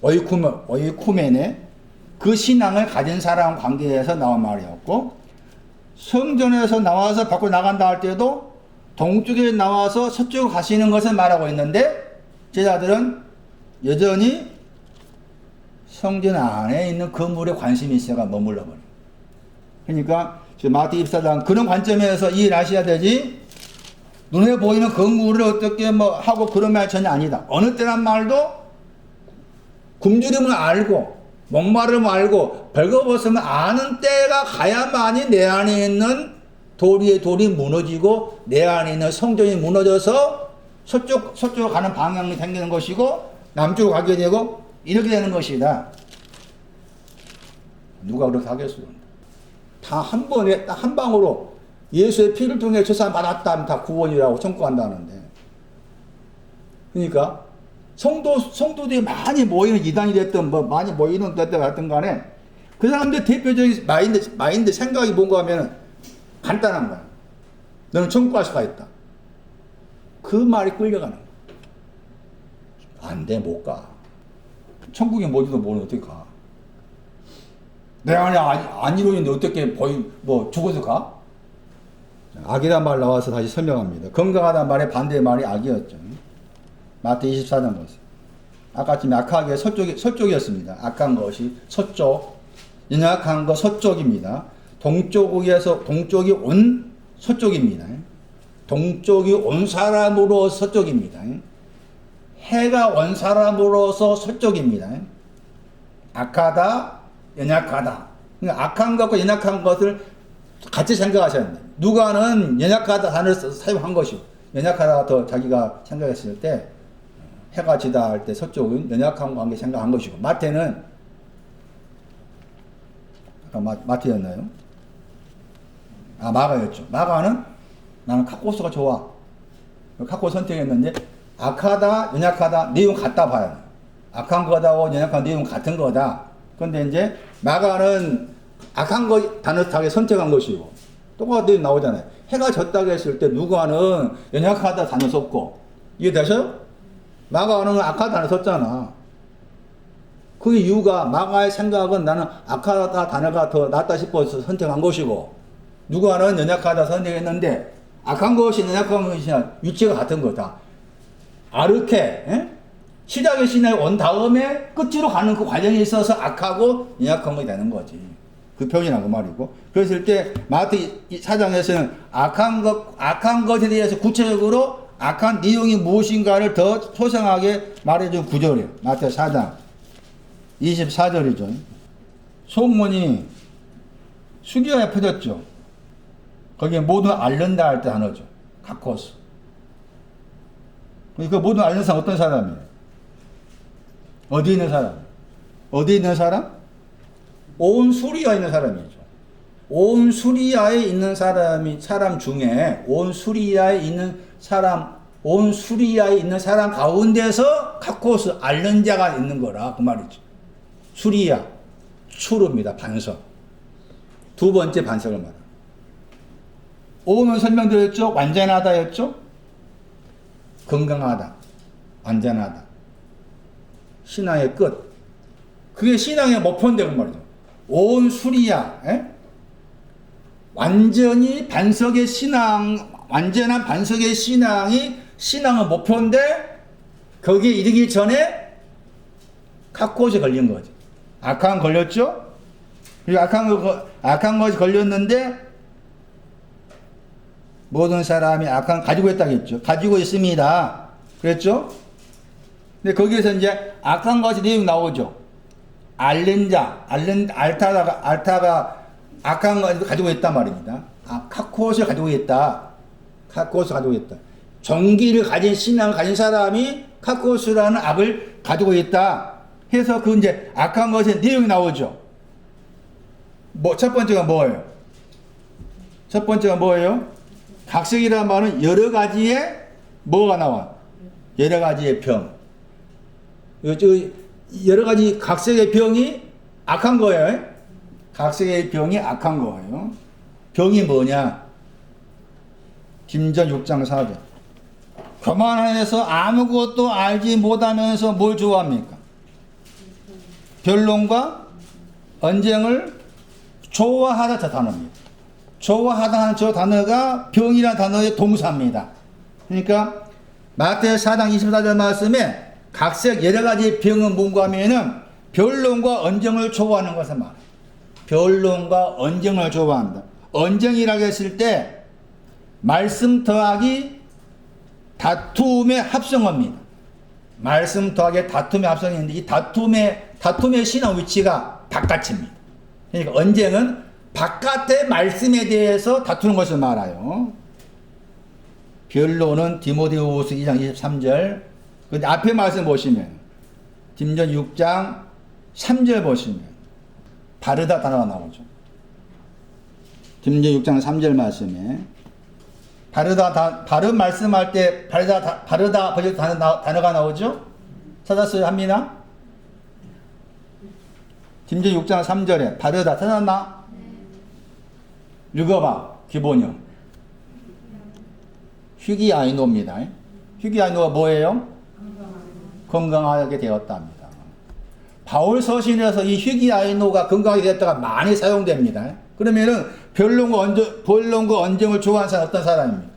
어이쿠멘의 그 신앙을 가진 사람 관계에서 나온 말이었고, 성전에서 나와서 밖으로 나간다 할 때도 동쪽에 나와서 서쪽으로 가시는 것을 말하고 있는데, 제자들은 여전히 성전 안에 있는 건물에 관심이 있어가 머물러 버려요. 그러니까 마태 24장 그런 관점에서 이해하셔야 되지, 눈에 보이는 건물을 어떻게 하고 그런 말 전혀 아니다. 어느 때란 말도 굶주림을 알고 목마름을 알고 벌거벗음을 아는 때가 가야만이 내 안에 있는 돌이 무너지고 내 안에 있는 성전이 무너져서 서쪽으로 가는 방향이 생기는 것이고 남쪽으로 가게 되고 이렇게 되는 것이다. 누가 그렇게 하겠어요? 다 한 번에 딱 한 방으로 예수의 피를 통해 저 사람 받았다면 다 구원이라고 청구한다는데. 그러니까 성도들이 많이 모이는 이단이 됐든 많이 모이는 됐든 간에 그 사람들 대표적인 마인드 생각이 뭔가 하면 간단한 거야. 너는 천국 갈 수가 있다. 그 말이 끌려가는 거야. 안 돼, 못 가. 천국이 뭔지도 모르는데 어떻게 가? 내 안에 안 이루어졌는데 어떻게 죽어서 가? 악이란 말 나와서 다시 설명합니다. 건강하다는 말의 반대의 말이 악이었죠. 마태 24장 보세요. 아까 지금 악하게 서쪽이었습니다. 악한 것이 서쪽, 연약한 거 서쪽입니다. 동쪽이 온 서쪽입니다. 동쪽이 온 사람으로서 서쪽입니다. 해가 온 사람으로서 서쪽입니다. 악하다, 연약하다. 그러니까 악한 것과 연약한 것을 같이 생각하셔야 됩니다. 누가는 연약하다 단어를 사용한 것이고, 연약하다 더 자기가 생각했을 때 해가 지다 할 때 서쪽은 연약한 관계 생각한 것이고, 마태는 마태였나요? 마가였죠. 마가는 나는 카코스가 좋아. 카코스 선택했는데 악하다, 연약하다 내용 같다 봐요. 악한 거다고 연약한 내용 같은 거다. 근데 이제 마가는 악한 거 단어하게 선택한 것이고, 똑같이 나오잖아요. 해가 졌다고 했을 때 누가는 연약하다 단어 썼고, 이해되셔요? 마가는 악하다 단어 썼잖아. 그 이유가 마가의 생각은 나는 악하다 단어가 더 낫다 싶어서 선택한 것이고, 누가는 연약하다 선택했는데, 악한 것이 연약한 것이 위치가 같은 거다. 아르케, 에? 시작의 신에 온 다음에 끝으로 가는 그 과정에 있어서 악하고 연약한 것이 되는 거지. 그 표현이라고 말이고. 그랬을 때 마태 4장에서는 악한 것에 대해서 구체적으로 악한 내용이 무엇인가를 더 소상하게 말해준 구절이에요. 마태 4장 24절이죠. 소문이 수리아에 퍼졌죠. 거기에 모든 앓는다 할 때 단어죠. 카코스. 그 모든 앓는 사람 어떤 사람이에요? 어디 있는 사람? 어디 있는 사람? 온 수리아에 있는 사람이죠. 온 수리아에 있는 사람 중에 온 수리아에 있는 사람 가운데서 카코스 앓는 자가 있는 거라 그 말이죠. 수리아 추루입니다. 반석. 두 번째 반석을 말합니다. 온은 설명드렸죠. 완전하다였죠. 건강하다, 완전하다. 신앙의 끝. 그게 신앙의 목표인데 그 말이죠. 온 수리야, 완전히 반석의 신앙, 완전한 반석의 신앙이 신앙의 목표인데 거기에 이르기 전에 카코스에 걸린 거죠. 악한 걸렸죠. 그리고 악한 것이 걸렸는데 모든 사람이 악한 가지고 있다고 했죠. 가지고 있습니다. 그랬죠? 근데 거기에서 이제 악한 것이 내용 나오죠. 알타가 악한 것을 가지고 있단 말입니다. 카코스를 가지고 있다. 카코스를 가지고 있다. 정기를 가진 신앙을 가진 사람이 카코스라는 악을 가지고 있다. 해서 그 이제 악한 것의 내용이 나오죠. 첫 번째가 뭐예요? 첫 번째가 뭐예요? 각색이라는 말은 여러 가지의 뭐가 나와? 여러 가지의 병. 여러 가지 각색의 병이 악한 거예요. 각색의 병이 악한 거예요. 병이 뭐냐? 김전 6장 4절. 교만해서 아무것도 알지 못하면서 뭘 좋아합니까? 변론과 언쟁을 좋아하다 저 단어입니다. 좋아하다 하는 저 단어가 병이라는 단어의 동사입니다. 그러니까 마태 4장 24절 말씀에 각색 여러 가지 병은 뭔가 하면은 변론과 언쟁을 좋아하는 것을 말해요. 변론과 언쟁을 좋아한다. 언쟁이라고 했을 때 말씀 더하기 다툼의 합성어입니다. 말씀 더하기 다툼의 합성인데 이 다툼의 신앙 위치가 바깥입니다. 그러니까 언쟁은 바깥의 말씀에 대해서 다투는 것을 말아요. 변론은 디모데후서 2장 23절. 근데 앞에 말씀 보시면 김전 6장 3절 보시면 바르다 단어가 나오죠. 김전 6장 3절 말씀에 바른 말씀할 때 바르다 단어가 나오죠. 찾았어요? 합니다. 김전 6장 3절에 바르다 찾았나? 읽어봐. 기본형. 휴기아이노입니다. 휴기아이노가 뭐예요? 건강하게 되었답니다. 바울 서신에서 이 휴기아이노가 건강하게 되었다가 많이 사용됩니다. 그러면은 변론과 언쟁을 좋아하는 사람 어떤 사람입니까?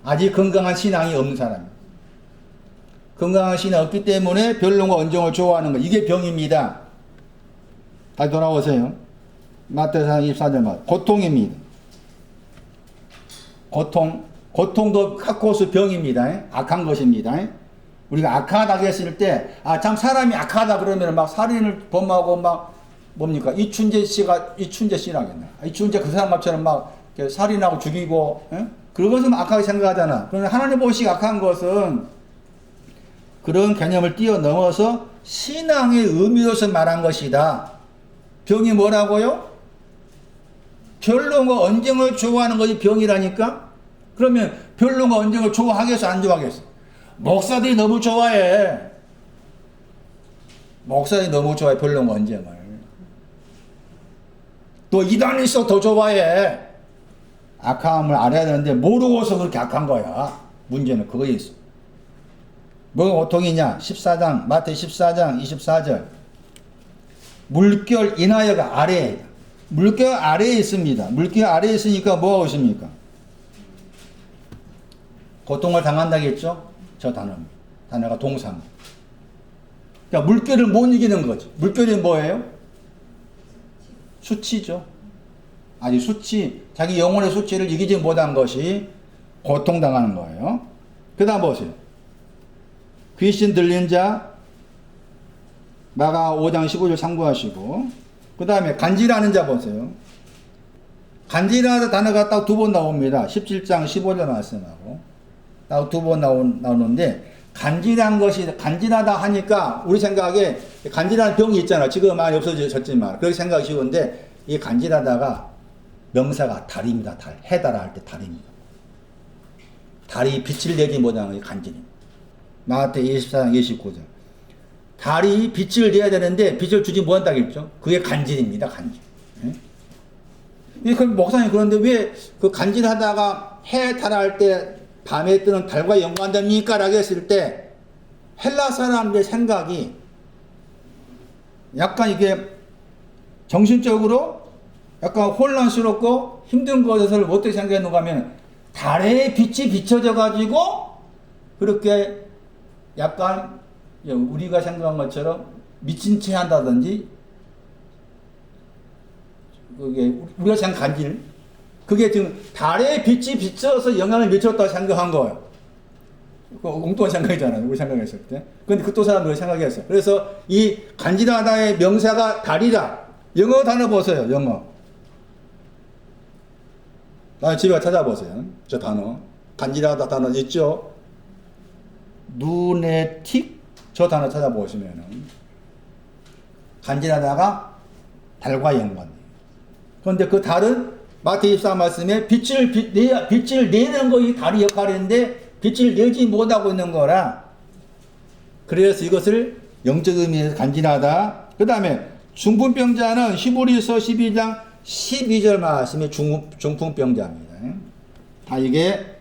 아직 건강한 신앙이 없는 사람입니다. 건강한 신앙이 없기 때문에 변론과 언쟁을 좋아하는 거. 이게 병입니다. 다시 돌아오세요. 마태상 24절 말 고통입니다. 고통도 카코스 병입니다. 악한 것입니다. 우리가 악하다고 했을 때, 참 사람이 악하다 그러면 막 살인을 범하고 막 뭡니까? 이춘재 씨라겠네. 이춘재 그 사람처럼 막 살인하고 죽이고, 그런 것은 악하게 생각하잖아. 그런데 하나님 보시기 악한 것은 그런 개념을 뛰어넘어서 신앙의 의미로서 말한 것이다. 병이 뭐라고요? 변론과 언쟁을 좋아하는 것이 병이라니까? 그러면 변론과 언쟁을 좋아하겠어, 안 좋아하겠어? 목사들이 너무 좋아해. 목사들이 너무 좋아해, 변론과 언쟁을. 너 이단일서 더 좋아해. 악함을 알아야 되는데 모르고서 그렇게 악한 거야. 문제는 그거에 있어. 뭐가 고통이냐? 14장 마태 14장 24절 물결 인하여가 아래에, 물결 아래에 있습니다. 물결 아래에 있으니까 뭐하고 있습니까? 고통을 당한다겠죠? 저 단어가 동사입니다. 그러니까 물결을 못 이기는 거죠. 물결이 뭐예요? 수치죠. 아니 수치, 자기 영혼의 수치를 이기지 못한 것이 고통당하는 거예요. 그 다음 보세요. 귀신 들린 자 마가 5장 15절 참고하시고, 그 다음에 간질하는 자 보세요. 간질하다 단어가 딱 두 번 나옵니다. 17장 15절 말씀하고 딱 두 번 나오는데, 간질한 것이, 간질하다 하니까 우리 생각에 간질하는 병이 있잖아. 지금 많이 없어졌지만 그렇게 생각이 쉬운데, 이 간질하다가 명사가 달입니다. 달. 해달아 할 때 달입니다. 달이 빛을 내지 못하는 게 간질입니다. 마태 24장 29절. 달이 빛을 내야 되는데 빛을 주지 못한다겠죠. 그게 간질입니다. 간질. 예? 그 목사님, 그런데 왜 그 간질하다가 해 달할 때 밤에 뜨는 달과 연관됩니까? 라고 했을 때 헬라 사람들의 생각이 약간 이게 정신적으로 약간 혼란스럽고 힘든 것을 어떻게 생각했는가 하면, 달의 빛이 비춰져 가지고 그렇게 약간 우리가 생각한 것처럼 미친 채 한다든지, 그게 우리가 생각한 길, 그게 지금 달의 빛이 비쳐서 영향을 미쳤다고 생각한 거예요. 엉뚱한 생각이잖아요. 우리 생각했을 때. 근데 그또 사람들이 생각했어요. 그래서 이 간지나다의 명사가 달이다. 영어 단어 보세요. 영어. 집에 가서 찾아보세요. 저 단어. 간지나다 단어 있죠? 누네틱? 저 단어 찾아보시면은 간지나다가 달과 연관. 그런데 그 달은 마태 24 말씀에 빛을 내는 것이 달의 역할인데 빛을 내지 못하고 있는 거라. 그래서 이것을 영적 의미에서 간지나다. 그 다음에 중풍병자는 히브리서 12장 12절 말씀에 중풍병자입니다. 다 이게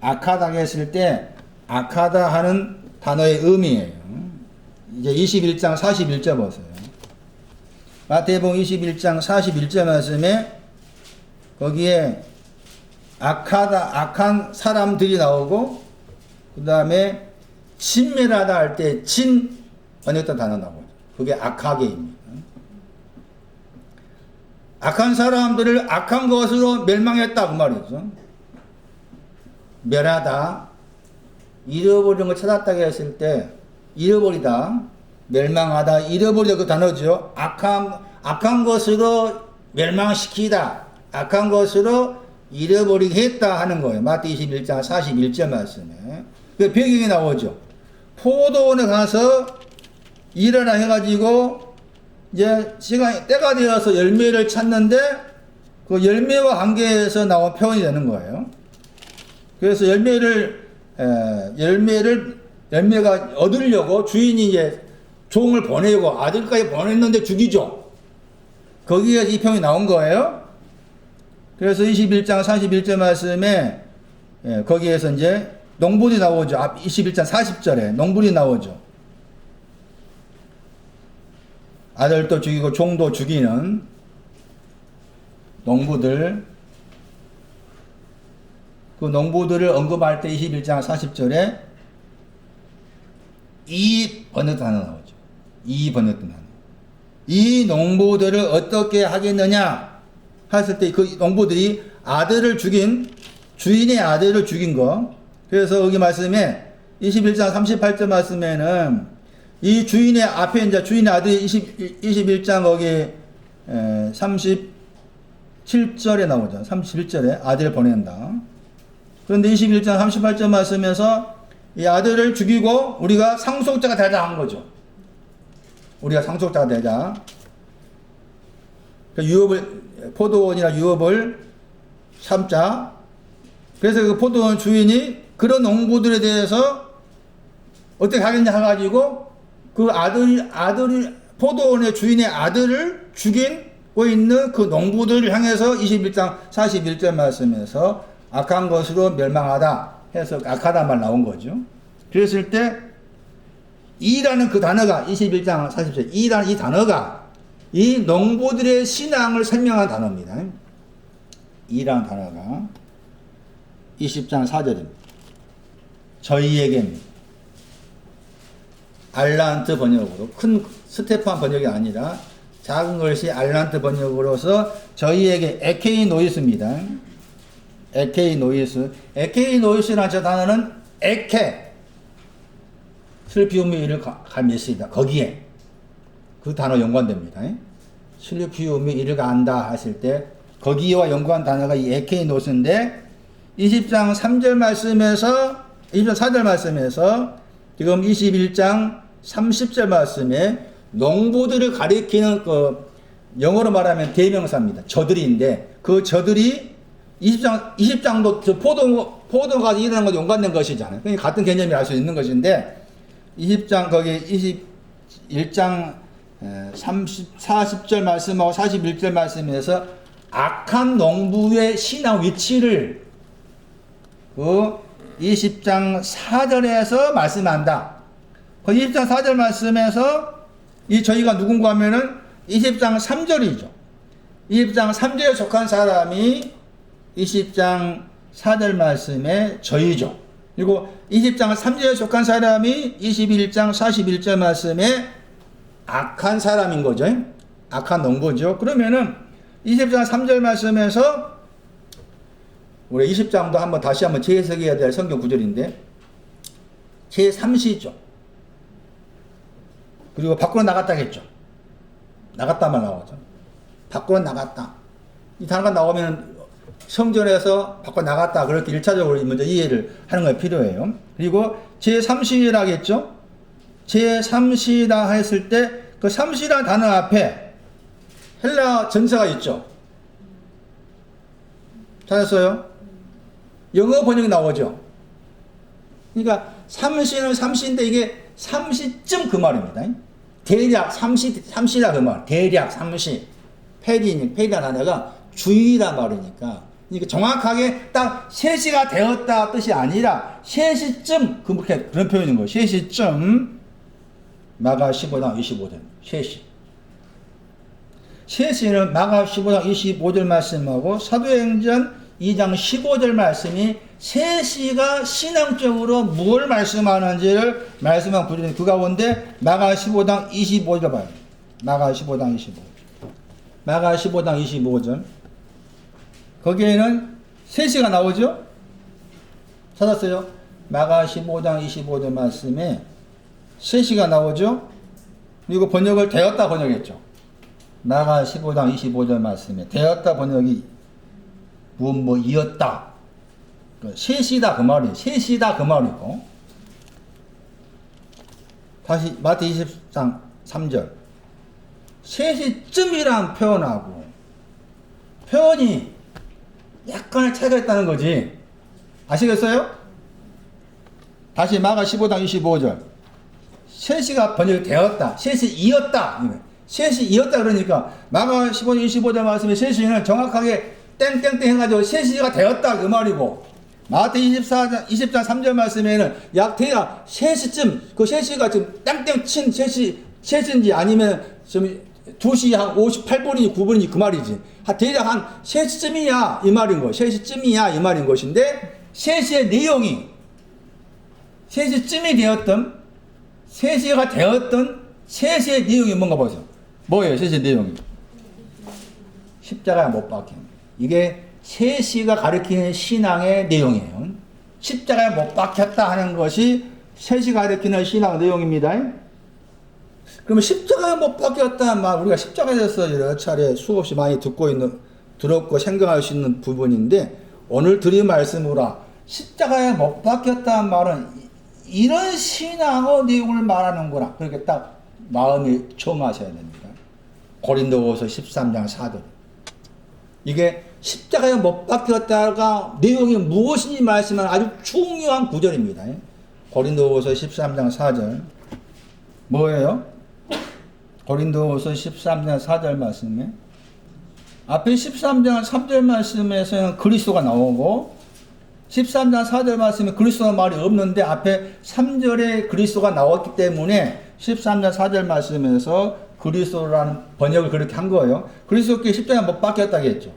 악하다 했을 때 악하다 하는 단어의 의미예요. 이제 21장 41절 보세요. 마태복음 21장 41절 말씀에 거기에 악한 사람들이 나오고, 그 다음에 진멸하다 할 때 진 번역된 단어 나오죠. 그게 악하게입니다. 악한 사람들을 악한 것으로 멸망했다 그 말이죠. 멸하다, 잃어버린 걸 찾았다고 했을 때 잃어버리다, 멸망하다, 잃어버리다 그 단어죠. 악한 것으로 멸망시키다, 악한 것으로 잃어버리게 했다 하는 거예요. 마태 21장 41절 말씀에. 그 배경이 나오죠. 포도원에 가서 일하라 해가지고 이제 때가 되어서 열매를 찾는데 그 열매와 관계에서 나온 표현이 되는 거예요. 그래서 열매가 얻으려고 주인이 이제 종을 보내고 아들까지 보냈는데 죽이죠. 거기에 이 표현이 나온 거예요. 그래서 21장 41절 말씀에 거기에서 이제 농불이 나오죠. 21장 40절에 농불이 나오죠. 아들도 죽이고 종도 죽이는 농부들, 그 농부들을 언급할 때 21장 40절에 이 번역 단어 나오죠. 이 번역 단어. 이 농부들을 어떻게 하겠느냐 했을 때 그 농부들이 주인의 아들을 죽인 거. 그래서 여기 말씀에 21장 38절 말씀에는 이 주인의 앞에 이제 주인의 아들이 21장 거기 37절에 나오죠. 37절에 아들을 보낸다. 그런데 21장 38절 말씀에서 이 아들을 죽이고 우리가 상속자가 되자 한 거죠. 우리가 상속자가 되자. 포도원이나 유업을 삼자. 그래서 그 포도원 주인이 그런 농부들에 대해서 어떻게 하겠냐 해가지고 그 포도원의 주인의 아들을 죽인 있는 그 농부들을 향해서 21장 41절 말씀에서 악한 것으로 멸망하다 해서 악하다 말 나온 거죠. 그랬을 때 이라는 그 단어가 21장 40절 이라는 이 단어가 이 농부들의 신앙을 설명한 단어입니다. 이라는 단어가 20장 4절입니다. 저희에게는 알란트 번역으로 큰 스테판 번역이 아니라 작은 것이 알란트 번역으로서 저희에게 에케이노이스입니다. 에케이노이스. 에케이노이스라는 저 단어는 에케 슬피움의 일을 갈미시다. 거기에 그 단어 연관됩니다. 슬피움의 일을 간다 하실 때 거기와 연관 단어가 이 에케이노스인데 20장 3절 말씀에서 20장 4절 말씀에서 지금 21장 30절 말씀에 농부들을 가리키는 그 영어로 말하면 대명사입니다. 저들인데 그 저들이 20장도 저 포도가 일어난 것 연관된 것이잖아요. 그러니까 같은 개념이 알 수 있는 것인데 20장 거기 21장 40절 말씀하고 41절 말씀에서 악한 농부의 신앙 위치를 그 20장 4절에서 말씀한다. 그 20장 4절 말씀에서 이 저희가 누군가 하면은 20장 3절이죠. 20장 3절에 속한 사람이 20장 4절 말씀에 저희죠. 그리고 20장 3절에 속한 사람이 21장 41절 말씀에 악한 사람인 거죠. 악한 농부죠. 그러면은 20장 3절 말씀에서 우리 20장도 다시 한번 재해석해야 될 성경 구절인데 제3시죠. 그리고 밖으로 나갔다겠죠. 나갔다만 나오죠. 밖으로 나갔다. 이 단어가 나오면 성전에서 밖으로 나갔다. 그렇게 1차적으로 먼저 이해를 하는 게 필요해요. 그리고 제3시라겠죠. 제3시라 했을 때 그 3시라는 단어 앞에 헬라 전사가 있죠. 찾았어요? 영어 번역이 나오죠. 그러니까 3시는 3시인데 이게 3시쯤 그 말입니다. 대략 3시라 그 말. 대략 3시. 페리라는 단어가 주의란 말이니까. 그러니까 정확하게 딱 3시가 되었다 뜻이 아니라 3시쯤 그런 표현인 거예요. 3시쯤 마가 15장 25절. 3시. 3시는 마가 15장 25절 말씀하고 사도행전 2장 15절 말씀이 3시가 신앙적으로 뭘 말씀하는지를 말씀한 구절인 그 가운데 마가 15장 25절 봐요. 마가 15장 25절. 마가 15장 25절. 거기에는 3시가 나오죠? 찾았어요? 마가 15장 25절 말씀에 3시가 나오죠? 그리고 번역을 되었다 번역했죠. 마가 15장 25절 말씀에 되었다 번역이 이었다. 셋이다 그 말이에요. 셋이다 그 말이고. 다시 마태 20장 3절. 셋이쯤이란 표현하고 표현이 약간의 차이가 있다는 거지. 아시겠어요? 다시 마가 15장 25절. 셋이가 번역이 되었다. 셋이 이었다. 셋이 이었다 그러니까 마가 15장 25절 말씀에 셋이는 정확하게 땡땡땡 해가지고 셋이가 되었다 그 말이고 마태 20장 3절 말씀에는 대략 3시쯤 그 3시가 지금 땡땡 친 셋인지 아니면 좀 2시 한 58분인지 9분인지 그 말이지. 대략 한 3시쯤이야 이 말인 거. 3시쯤이야 이 말인 것인데 3시의 내용이 3시쯤이 되었던 3시가 되었던 3시의 내용이 뭔가 보세요. 뭐예요 3시의 내용이? 십자가에 못 박힌. 이게 3시가 가리키는 신앙의 내용이에요. 십자가에 못 박혔다 하는 것이 3시가 가리키는 신앙 내용입니다. 그러면 십자가에 못 박혔다는 말, 우리가 십자가에 대해서 여러 차례 수없이 많이 들었고 생각할 수 있는 부분인데, 오늘 드린 말씀으로 십자가에 못 박혔다는 말은 이런 신앙의 내용을 말하는구나. 그렇게 딱 마음이 정하셔야 됩니다. 고린도후서 13장 4절. 이게 십자가에 못 박혔다가 내용이 무엇인지 말씀하는 아주 중요한 구절입니다. 고린도후서 13장 4절. 뭐예요? 고린도후서 13장 4절 말씀에 앞에 13장 3절 말씀에서는 그리스도가 나오고 13장 4절 말씀에 그리스도 말이 없는데 앞에 3절에 그리스도가 나왔기 때문에 13장 4절 말씀에서 그리스도라는 번역을 그렇게 한 거예요. 그리스도께 십자가에 못 박혔다고 했죠.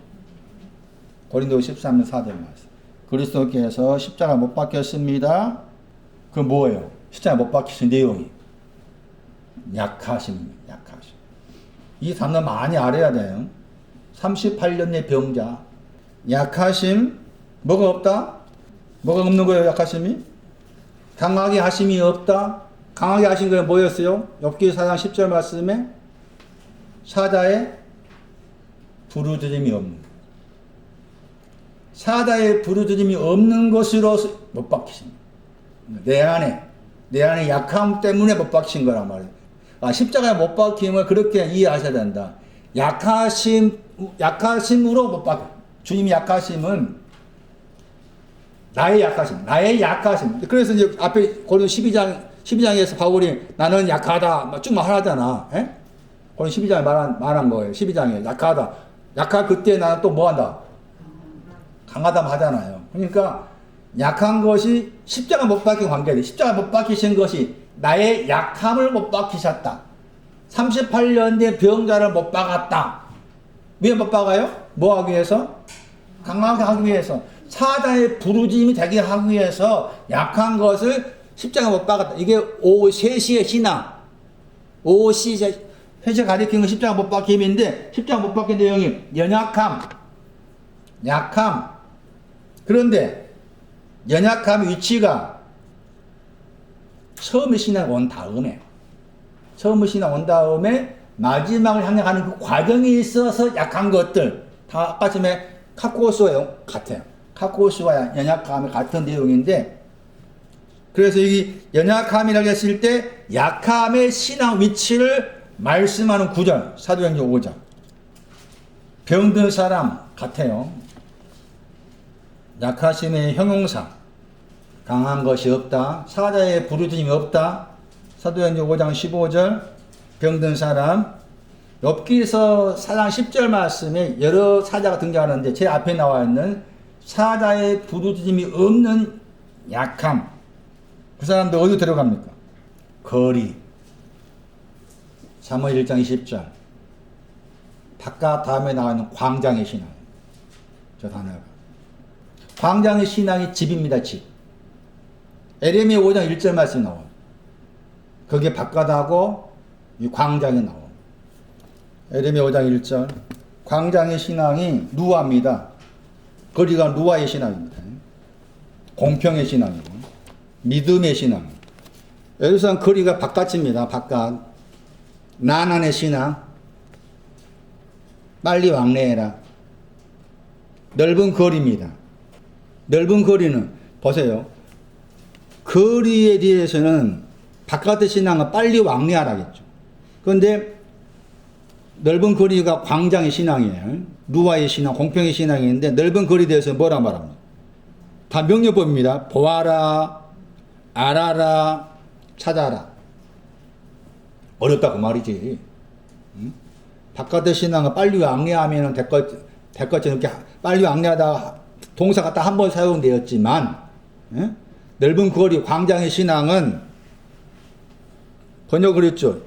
고린도서 13장 4절 말씀. 그리스도께서 십자가에 못 박혔습니다. 그 뭐예요? 십자가에 못 박히신 내용이 약하심입니다. 약하심. 이 단어 많이 알아야 돼요. 38년의 병자. 약하심. 뭐가 없다? 뭐가 없는 거예요, 약하심이? 강하게 하심이 없다? 강하게 하신 거에 뭐였어요? 욥기 4장 10절 말씀에 사자의 부르짖음이 없는. 사자의 부르짖음이 없는 것으로 못 박히십니다. 내 안에 약함 때문에 못 박힌 거란 말이에요. 십자가에 못 박힘을 그렇게 이해하셔야 된다. 약하심으로 못 박혀. 주님이 약하심은 나의 약하심. 그래서 이제 앞에 고린도 12장에서 바울이 나는 약하다 쭉 말하잖아. 고린도 12장에 말한 거예요. 12장에 약하다. 약할 그때 나는 또 뭐 한다? 강하다 하잖아요. 그러니까 약한 것이 십자가 못 박힌 관계돼. 십자가 못 박히신 것이 나의 약함을 못 박히셨다. 38년 된 병자를 못 박았다. 왜 못 박아요? 뭐 하기 위해서? 강하게 하기 위해서. 사자의 부르짖음이 되게 하기 위해서 약한 것을 십자가 못 박았다. 이게 세시의 신앙. 세시 가리키는 건 십자가 못 박힘인데 십자가 못 박힌 내용이 연약함, 약함. 그런데 연약함 위치가 처음의 신앙 온 다음에 마지막을 향해 가는 그 과정에 있어서 약한 것들 다 아까 전에 카코스와 같아요. 카코스와 연약함이 같은 내용인데 그래서 여기 연약함이라고 했을 때 약함의 신앙 위치를 말씀하는 구절 사도행전 5장 병든 사람 같아요. 약하심의 형용사 강한 것이 없다. 사자의 부르짖음이 없다. 사도행전 5장 15절 병든 사람 욥기서 4장 10절 말씀에 여러 사자가 등장하는데 제 앞에 나와 있는 사자의 부르짖음이 없는 약함 그 사람들 어디로 데려갑니까? 거리 사무엘 1장 20절 바깥 다음에 나와 있는 광장의 신앙 저 단어가 광장의 신앙이 집입니다. 집. 에레미야 5장 1절 말씀이 나와요. 거기에 바깥하고 이 광장이 나와요. 에레미야 5장 1절 광장의 신앙이 누아입니다. 거리가 누아의 신앙입니다. 공평의 신앙이고 믿음의 신앙. 여기서 거리가 바깥입니다. 바깥. 나난의 신앙. 빨리 왕래해라. 넓은 거리입니다. 넓은 거리는 보세요. 거리에 대해서는 바깥의 신앙은 빨리 왕래하라겠죠. 그런데 넓은 거리가 광장의 신앙이에요. 누아의 신앙, 공평의 신앙인데 넓은 거리에 대해서 뭐라 말합니까? 다 명령법입니다. 보아라, 알아라, 찾아라. 어렵다고 말이지. 응? 바깥의 신앙은 빨리 왕래하면 될 것처럼 이렇게 빨리 왕래하다 동사가 딱 한 번 사용되었지만 넓은 거리 광장의 신앙은 번역을 했죠.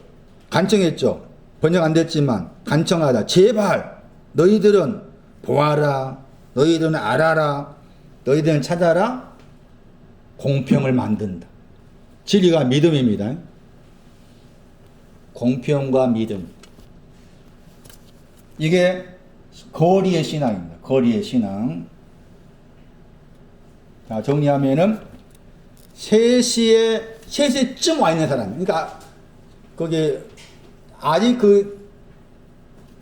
간청했죠. 번역 안 됐지만 간청하다. 제발 너희들은 보아라. 너희들은 알아라. 너희들은 찾아라. 공평을 만든다. 진리가 믿음입니다. 공평과 믿음. 이게 거리의 신앙입니다. 거리의 신앙. 자, 정리하면은 3시쯤 와 있는 사람. 그러니까 거기 아직 그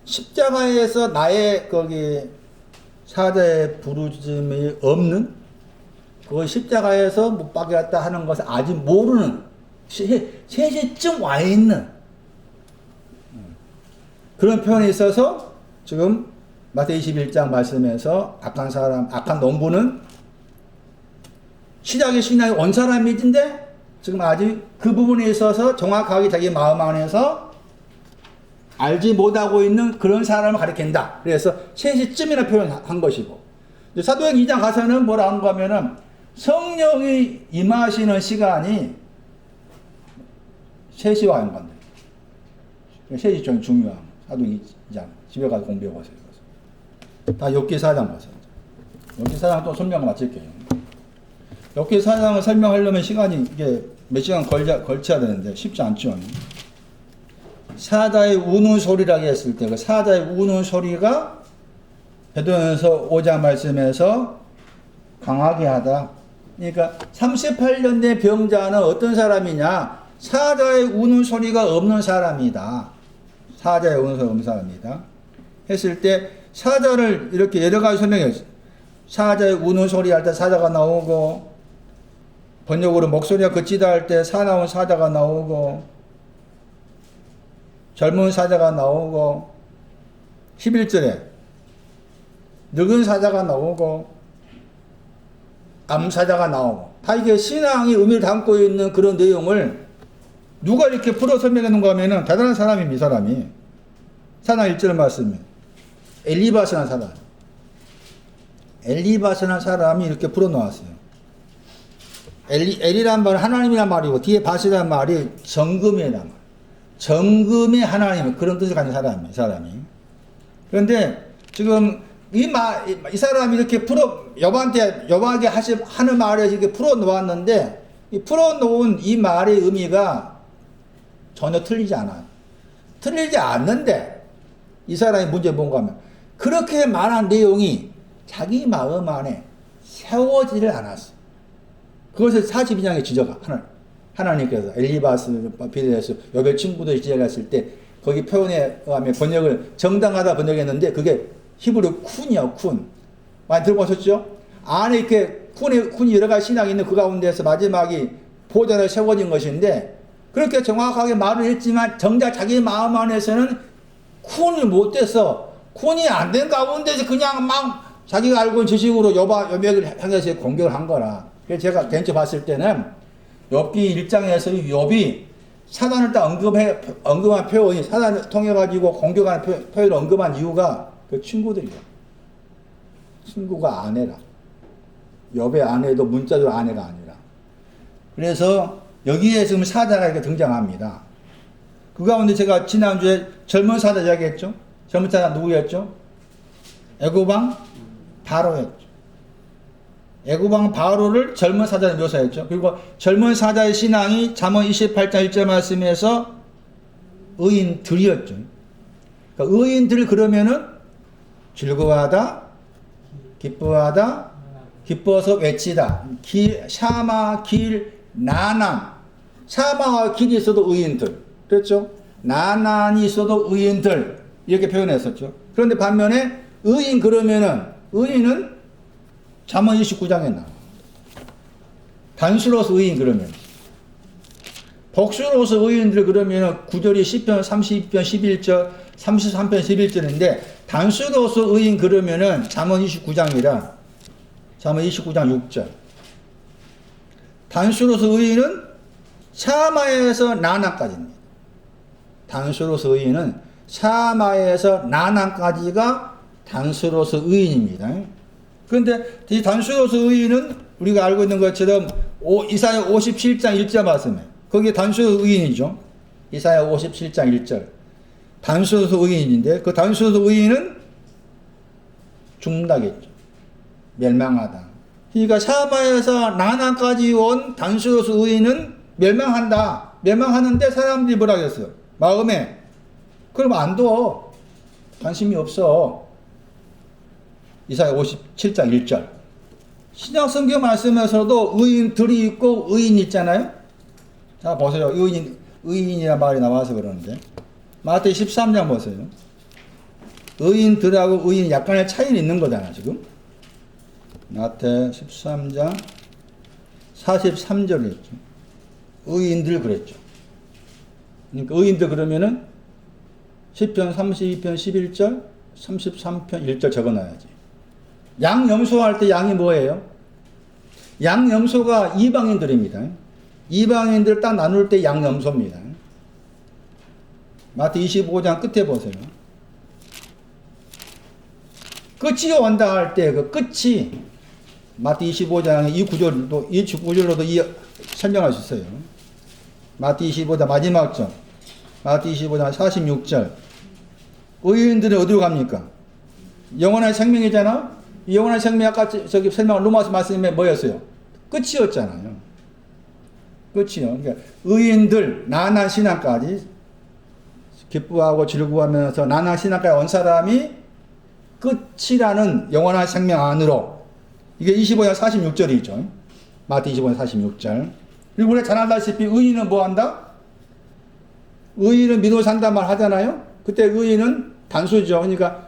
십자가에서 나의 거기 사자의 부르짖음이 없는 그 십자가에서 못 박였다 하는 것을 아직 모르는 3시쯤 와 있는 그런 표현이 있어서 지금 마태복음 21장 말씀에서 악한 농부는 시작의 신앙이 온 사람인데 지금 아직 그 부분에 있어서 정확하게 자기 마음 안에서 알지 못하고 있는 그런 사람을 가리킨다. 그래서 3시쯤이나 표현한 것이고, 사도행 2장 가서는 뭐라 한가 하면은 성령이 임하시는 시간이 3시와 연관돼요. 3시 좀 중요한 사도행 2장. 집에 가서 공부해 보세요. 다 욥기 4장 보세요. 욥기 4장 또 설명을 마칠게요. 욥기 4장을 설명하려면 시간이 이게 몇 시간 걸쳐야 되는데 쉽지 않죠. 사자의 우는 소리라고 했을 때 그 사자의 우는 소리가 베드로전서 5장 말씀에서 강하게 하다. 그러니까 38년 된 병자는 어떤 사람이냐? 사자의 우는 소리가 없는 사람이다. 사자의 우는 소리가 없는 사람이다. 했을 때 사자를 이렇게 여러 가지 설명했어요. 사자의 우는 소리 할 때 사자가 나오고, 번역으로 목소리가 그치다 할 때 사나운 사자가 나오고, 젊은 사자가 나오고, 11절에 늙은 사자가 나오고, 암사자가 나오고, 다 이게 신앙이 의미를 담고 있는 그런 내용을 누가 이렇게 풀어 설명해 놓은가 하면은 대단한 사람입니다, 이 사람이. 사나 1절 말씀에. 엘리바스라는 사람. 엘리바스라는 사람이 이렇게 풀어 놓았어요. 엘리란 말은 하나님이란 말이고, 뒤에 바스란 말이 정금이란 말. 정금의 하나님, 그런 뜻을 가진 사람이에요, 이 사람이. 그런데 지금 이 사람이 이렇게 여바한테 하는 말을 이렇게 풀어 놓았는데, 이 풀어 놓은 이 말의 의미가 전혀 틀리지 않아요. 틀리지 않는데, 이 사람의 문제는 뭔가 하면, 그렇게 말한 내용이 자기 마음 안에 세워지를 않았어. 그것을 42장에 지적하, 하나님께서 엘리바스, 비데스, 여별 친구들이 지적했을 때, 거기 표현에 의하면 번역을 정당하다 번역했는데, 그게 히브리 쿤이요, 쿤. 많이 들어보셨죠? 안에 이렇게 쿤이 여러 가지 신학이 있는 그 가운데서 마지막이 보좌로 세워진 것인데, 그렇게 정확하게 말을 했지만, 정작 자기 마음 안에서는 쿤이 못 돼서, 쿤이 안 된 가운데서 그냥 막 자기가 알고 있는 지식으로 여백을 향해서 공격을 한 거라. 그래서 제가 개인적으로 봤을 때는, 욥기 1장에서 욥이 사단을 딱 언급한 표현이, 사단을 통해가지고 공격하는 표현을 언급한 이유가 그 친구들이야. 친구가 아내라. 욥의 아내도 문자적으로 아내가 아니라. 그래서 여기에 지금 사자가 이렇게 등장합니다. 그 가운데 제가 지난주에 젊은 사자 이야기했죠? 젊은 사자 누구였죠? 애굽왕 바로였죠. 애굽왕 바로를 젊은 사자로 묘사했죠. 그리고 젊은 사자의 신앙이 잠언 28장 1절 말씀에서 의인들이었죠. 그러니까 의인들 그러면은 즐거워하다, 기뻐하다, 기뻐서 외치다. 샤마, 길, 나난. 샤마와 길이 있어도 의인들. 그렇죠? 나난이 있어도 의인들. 이렇게 표현했었죠. 그런데 반면에 의인 그러면은, 의인은 잠언 29장에 나와. 단수로서 의인 그러면. 복수로서 의인들 그러면은 9절이 10편, 32편, 11절, 33편, 11절인데, 단수로서 의인 그러면은 잠언 29장이라, 잠언 29장 6절. 단수로서 의인은 샤마에서 나난까지입니다. 단수로서 의인은 샤마에서 나난까지가 단수로서 의인입니다. 그런데 이 단수로서 의인은 우리가 알고 있는 것처럼 이사야 57장 1절 말씀에 거기에 단수로서 의인이죠. 이사야 57장 1절. 단수로서 의인인데 그 단수로서 의인은 죽는다겠죠. 멸망하다. 그러니까 샤마에서 나난까지 온 단수로서 의인은 멸망한다. 멸망하는데 사람들이 뭐라 그랬어요? 마음에 그럼 안 둬. 관심이 없어. 이사야 57장 1절. 신약 성경 말씀에서도 의인들이 있고 의인이 있잖아요. 자 보세요. 의인이라는 말이 나와서 그러는데 마태 13장 보세요. 의인들하고 의인 약간의 차이는 있는 거잖아 지금. 마태 13장 43절을 했죠. 의인들 그랬죠. 그러니까 의인들 그러면은 10편 32편 11절 33편 1절 적어놔야지. 양 염소할 때 양이 뭐예요? 양 염소가 이방인들입니다. 이방인들 딱 나눌 때 양 염소입니다. 마태 25장 끝에 보세요. 끝이 온다 할 때 그 끝이 마태 25장의 이 구절로도 설명할 수 있어요. 마태 25장 마지막 절. 마태 25장 46절. 의인들은 어디로 갑니까? 영원한 생명이잖아? 이 영원한 생명이 아까 저기 설명한 로마서 말씀에 뭐였어요? 끝이었잖아요. 끝이요. 그러니까 의인들, 나난 신앙까지 기뻐하고 즐거워하면서 나난 신앙까지 온 사람이 끝이라는 영원한 생명 안으로. 이게 25장 46절이죠. 마태 25장 46절. 그리고 우리가 잘 알다시피 의인은 뭐 한다? 의인은 믿음으로 산단 말 하잖아요. 그때 의인은 단수죠. 그러니까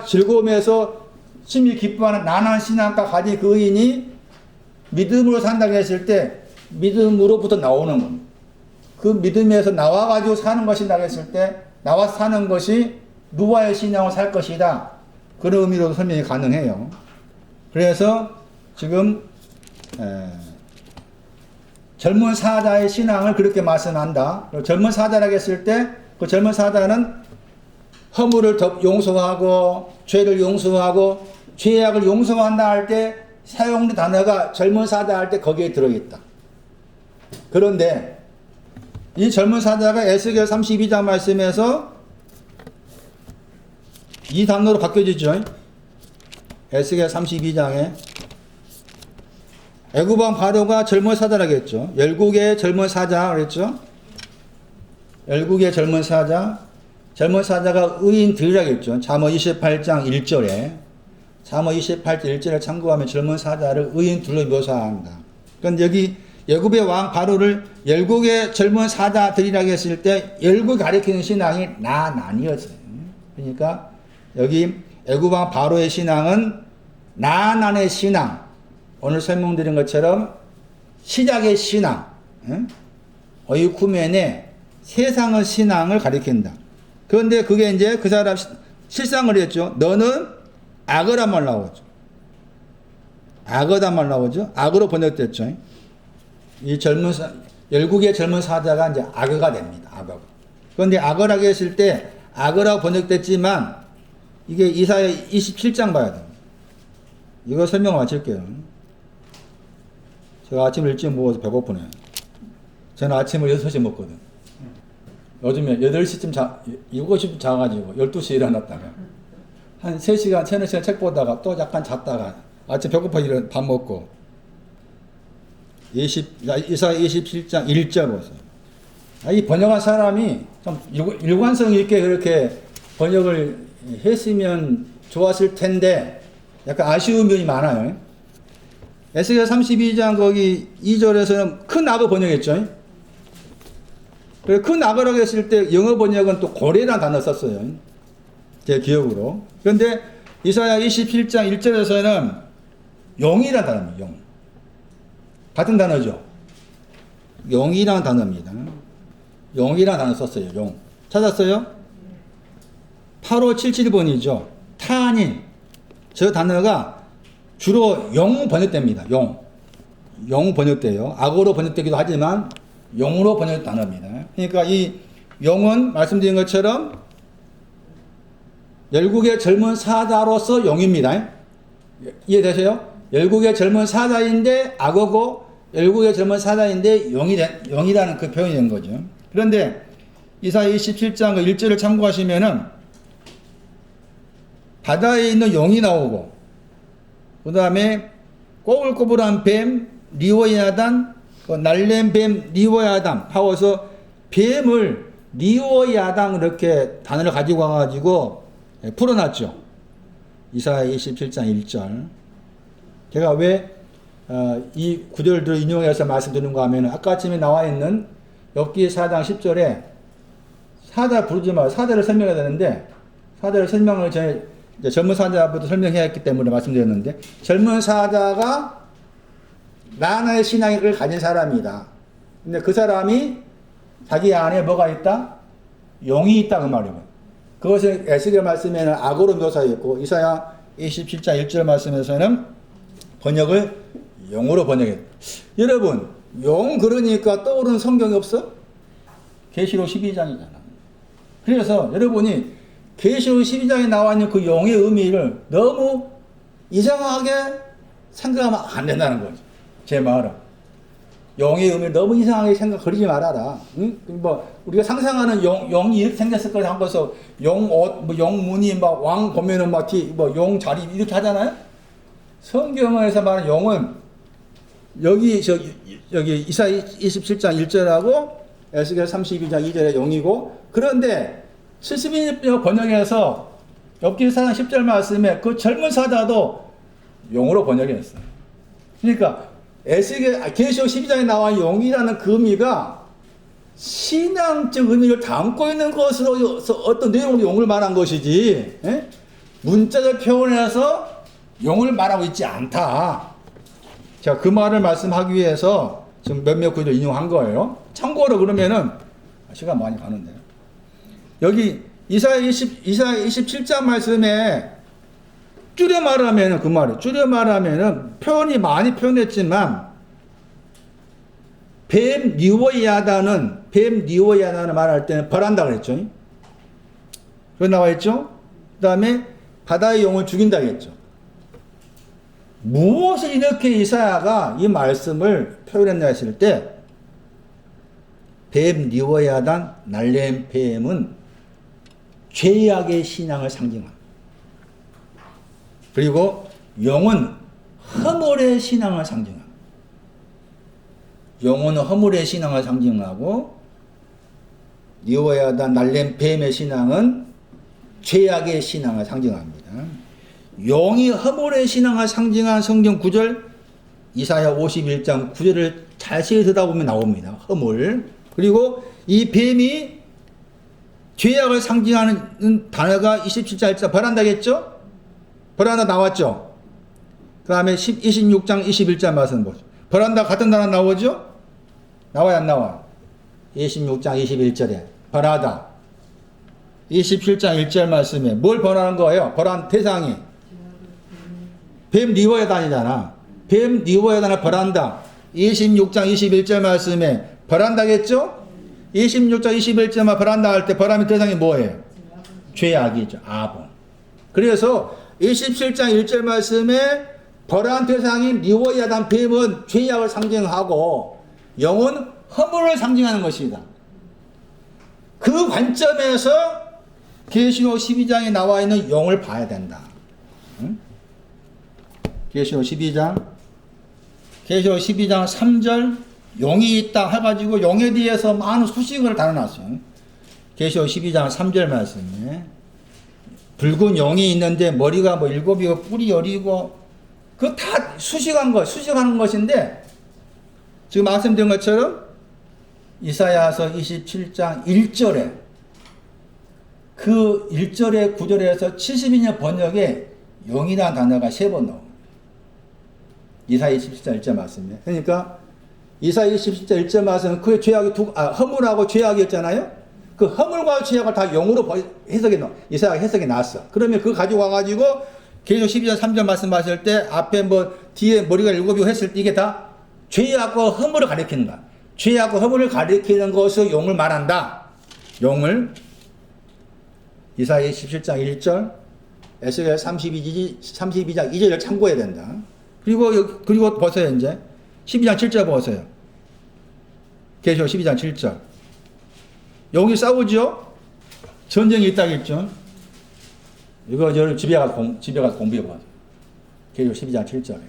즐거움에서 심히 기뻐하는 나난 신앙과 가진 그 의인이 믿음으로 산다고 했을 때 믿음으로부터 나오는 겁니다. 그 믿음에서 나와가지고 사는 것이라고 했을 때 나와 사는 것이 누와의 신앙을 살 것이다. 그런 의미로도 설명이 가능해요. 그래서 지금 젊은 사자의 신앙을 그렇게 말씀한다. 젊은 사자라고 했을 때 그 젊은 사자는 허물을 용서하고 죄를 용서하고 죄악을 용서한다 할 때 사용된 단어가 젊은 사자 할 때 거기에 들어있다. 그런데 이 젊은 사자가 에스겔 32장 말씀에서 이 단어로 바뀌어지죠. 에스겔 32장에 애굽 왕 바로가 젊은 사자라고 했죠. 열국의 젊은 사자 그랬죠. 열국의 젊은 사자. 젊은 사자가 의인들이라고 했죠. 잠언 28장 1절에 잠언 28장 1절에 참고하면 젊은 사자를 의인들로 묘사한다. 그런데 여기 애굽의 왕 바로를 열국의 젊은 사자들이라고 했을 때 열국 가리키는 신앙이 나난이었어요. 그러니까 여기 애굽 왕 바로의 신앙은 나난의 신앙. 오늘 설명드린 것처럼 시작의 신앙. 어이쿠멘의 세상의 신앙을 가리킨다. 그런데 그게 이제 그 사람 실상을 했죠. 너는 악어란 말 나오죠. 악어란 말 나오죠. 악어로 번역됐죠. 이 열국의 젊은 사자가 이제 악어가 됩니다. 악어. 그런데 악어라고 했을 때 악어라고 번역됐지만 이게 이사야 27장 봐야 됩니다. 이거 설명 마칠게요. 제가 아침을 일찍 먹어서 배고프네요. 저는 아침을 6시에 먹거든. 요즘에 8시쯤 7시쯤 자가지고 12시에 일어났다가 한 3시간, 3-4시간 책 보다가 또 약간 잤다가 아침 배고파 밥 먹고 이사야 27장 1절 보세요. 이 번역한 사람이 좀 일관성 있게 그렇게 번역을 했으면 좋았을 텐데 약간 아쉬운 면이 많아요. 에스겔 32장 거기 2절에서는 큰 악어 번역했죠. 큰 악어라고 했을 때 영어 번역은 또 고래라는 단어 썼어요. 제 기억으로. 그런데 이사야 27장 1절에서는 용이라는 단어입니다. 용. 같은 단어죠. 용이라는 단어입니다. 용이라는 단어 썼어요. 용. 찾았어요? 8577번이죠. 타닌. 저 단어가 주로 용 번역됩니다. 용 번역돼요. 악어로 번역되기도 하지만 용으로 번역된 단어입니다. 그러니까 이 용은 말씀드린 것처럼 열국의 젊은 사자로서 용입니다. 이해되세요? 열국의 젊은 사자인데 악어고 열국의 젊은 사자인데 용이라는 그 표현이 된 거죠. 그런데 이사야 27장 1절을 참고하시면은 바다에 있는 용이 나오고 그 다음에 꼬불꼬불한 뱀 리오야단 날랜 뱀 리오야담 하고서 뱀을 리오야당 이렇게 단어를 가지고 와가지고 풀어놨죠. 이사야 27장 1절. 제가 왜 이 구절들을 인용해서 말씀드리는가 하면 아까 아침에 나와 있는 욥기 4장 10절에 사자 부르지 마 사자를 설명해야 되는데 사자를 설명을 전에 젊은 사자부터 설명해야 했기 때문에 말씀드렸는데 젊은 사자가 나의 신앙을 가진 사람이다. 근데 그 사람이 자기 안에 뭐가 있다? 용이 있다 그 말이고. 그것을 에스겔 말씀에는 악어로 묘사했고 이사야 27장 1절 말씀에서는 번역을 용으로 번역했다. 여러분 용 그러니까 떠오르는 성경이 없어? 계시록 12장이잖아. 그래서 여러분이 계시록 12장에 나와 있는 그 용의 의미를 너무 이상하게 생각하면 안 된다는 거죠. 제 말은. 용의 의미를 너무 이상하게 생각하지 말아라. 응? 뭐 우리가 상상하는 용이 이렇게 생겼을 거라 한 것서 용 옷, 뭐 용무늬, 막 왕 보면은 막 용 자리 이렇게 하잖아요. 성경에서 말하는 용은 여기 이사야 27장 1절하고 에스겔 32장 2절의 용이고, 그런데 70년 번역에서 욥기 4장 10절 말씀에 그 젊은 사자도 용으로 번역했어요. 그러니까 계시록 12장에 나와 용이라는 그 의미가 신앙적 의미를 담고 있는 것으로 어떤 내용으로 용을 말한 것이지, 예? 문자적 표현해서 용을 말하고 있지 않다. 제가 그 말을 말씀하기 위해서 지금 몇몇 구절을 인용한 거예요. 참고로 그러면은 시간 많이 가는데, 여기 이사야 27장 말씀에 줄여 말하면은, 그 말이 줄여 말하면은 표현이 많이 표현했지만 뱀 니오야다는 말할 때는 벌한다 그랬죠. 그거 나와 있죠. 그 다음에 바다의 용을 죽인다 그랬죠. 무엇을 이렇게 이사야가 이 말씀을 표현했냐 했을 때, 뱀 니오야단 날렘 뱀은 죄악의 신앙을 상징합니다. 그리고 용은 허물의 신앙을 상징합니다. 용은 허물의 신앙을 상징하고, 니오야단 날렘 뱀의 신앙은 죄악의 신앙을 상징합니다. 용이 허물의 신앙을 상징한 성경 구절, 이사야 51장 9절을 자세히 들여다보면 나옵니다. 허물. 그리고 이 뱀이 죄악을 상징하는 단어가 27장 1절 벌한다겠죠? 벌한다 나왔죠? 그 다음에 26장 21절 말씀 보죠. 벌한다 같은 단어 나오죠? 나와야 안 나와? 26장 21절에 벌하다. 27장 1절 말씀에 뭘 벌하는 거예요? 벌한 대상이 뱀 니오야단이잖아. 뱀 니오야단을 벌한다. 26장 21절 말씀에 벌한다겠죠? 26장 21절만 벌한다 할 때 벌하면 대상이 뭐예요? 죄악이죠. 아본. 그래서 27장 1절 말씀에 벌한 대상인 니오야단 뱀은 죄악을 상징하고 영은 허물을 상징하는 것이다. 그 관점에서 계시록 12장에 나와 있는 용을 봐야 된다. 응? 계시록 12장 3절 용이 있다 해가지고 용에 대해서 많은 수식을 달아놨어요. 계시록 12장 3절 말씀에 붉은 용이 있는데 머리가 뭐 7이고 뿔이 10이고 그 다 수식하는 것인데, 지금 말씀드린 것처럼 이사야서 27장 1절에 그 1절의 9절에서 72년 번역에 용이라는 단어가 3번 나옵니다. 이사야 27장 1절 말씀에. 그러니까 이사야 27장 1절 말씀은 그 죄악이 허물하고 죄악이었잖아요. 그 허물과 죄악을 다 용으로 이사야가 해석이 났어. 그러면 그거 가지고 와가지고 계시록 12장 3절 말씀하실 때 앞에 뭐 뒤에 머리가 7이고 했을 때 이게 다 죄악과 허물을 가리키는 거야. 죄악과 허물을 가리키는 것을 용을 말한다. 용을 이사야 17장 1절, 에스겔 32장 2절을 참고해야 된다. 그리고 보세요. 이제 12장 7절 보세요. 계시록 12장 7절. 용이 싸우죠? 전쟁이 있다겠죠? 이거 저는 집에 가서 공부해 봐요. 계시록 12장 7절에.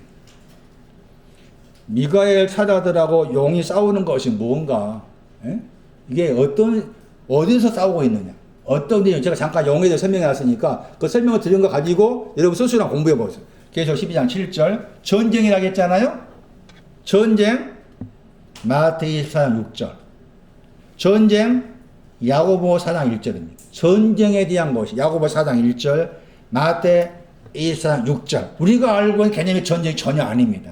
미가엘 사자들하고 용이 싸우는 것이 뭔가? 에? 이게 어디서 싸우고 있느냐? 어떤 내용, 제가 잠깐 용에 대해 설명해 놨으니까 그 설명을 드린 거 가지고 여러분 스스로 공부해 보세요. 계시록 12장 7절. 전쟁이라고 했잖아요? 전쟁, 마태이 4장 6절. 전쟁, 야고보 4장 1절입니다. 전쟁에 대한 것이 야고보 4장 1절, 마태 4장 6절. 우리가 알고 있는 개념의 전쟁이 전혀 아닙니다.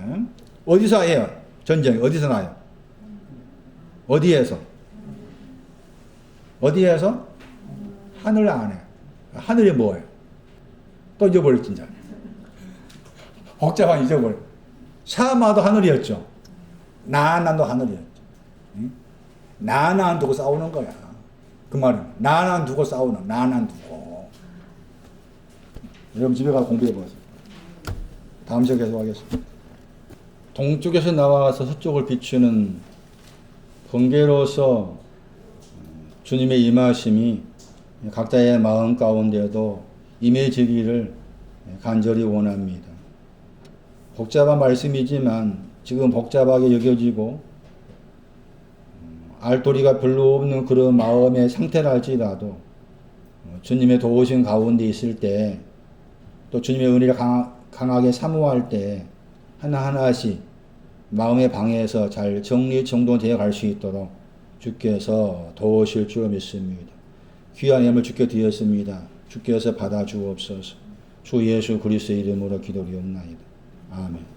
어디서 해요? 전쟁이 어디서 나요? 어디에서? 하늘 안에. 하늘이 뭐예요? 또 잊어버릴 진짜. 복잡한 잊어버려. 샤마도 하늘이었죠. 나아난도 하늘이었죠. 나아난 두고 싸우는 거야. 그 말은 나나 두고 싸우는 나나 두고. 여러분 집에 가서 공부해 보세요. 다음 시간에 계속 하겠습니다. 동쪽에서 나와서 서쪽을 비추는 번개로서 주님의 임하심이 각자의 마음 가운데도 임해지기를 간절히 원합니다. 복잡한 말씀이지만 지금 복잡하게 여겨지고 알도리가 별로 없는 그런 마음의 상태랄지라도 주님의 도우심 가운데 있을 때 또 주님의 은혜를 강하게 사모할 때 하나하나씩 마음의 방에서 잘 정리정돈되어 갈 수 있도록 주께서 도우실 줄 믿습니다. 귀한 예물 주께 드렸습니다. 주께서 받아 주옵소서. 주 예수 그리스도의 이름으로 기도리옵나이다. 아멘.